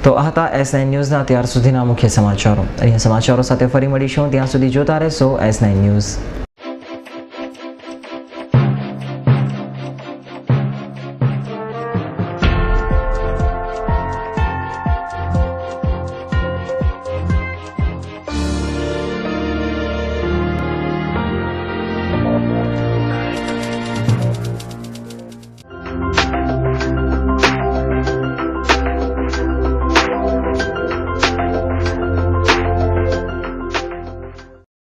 તો આ હતા S9 ન્યૂઝના અત્યાર સુધીના મુખ્ય સમાચારો। અહીંયા સમાચારો સાથે ફરી મળીશું, ત્યાં સુધી જોતા રહેશો S9 ન્યૂઝ।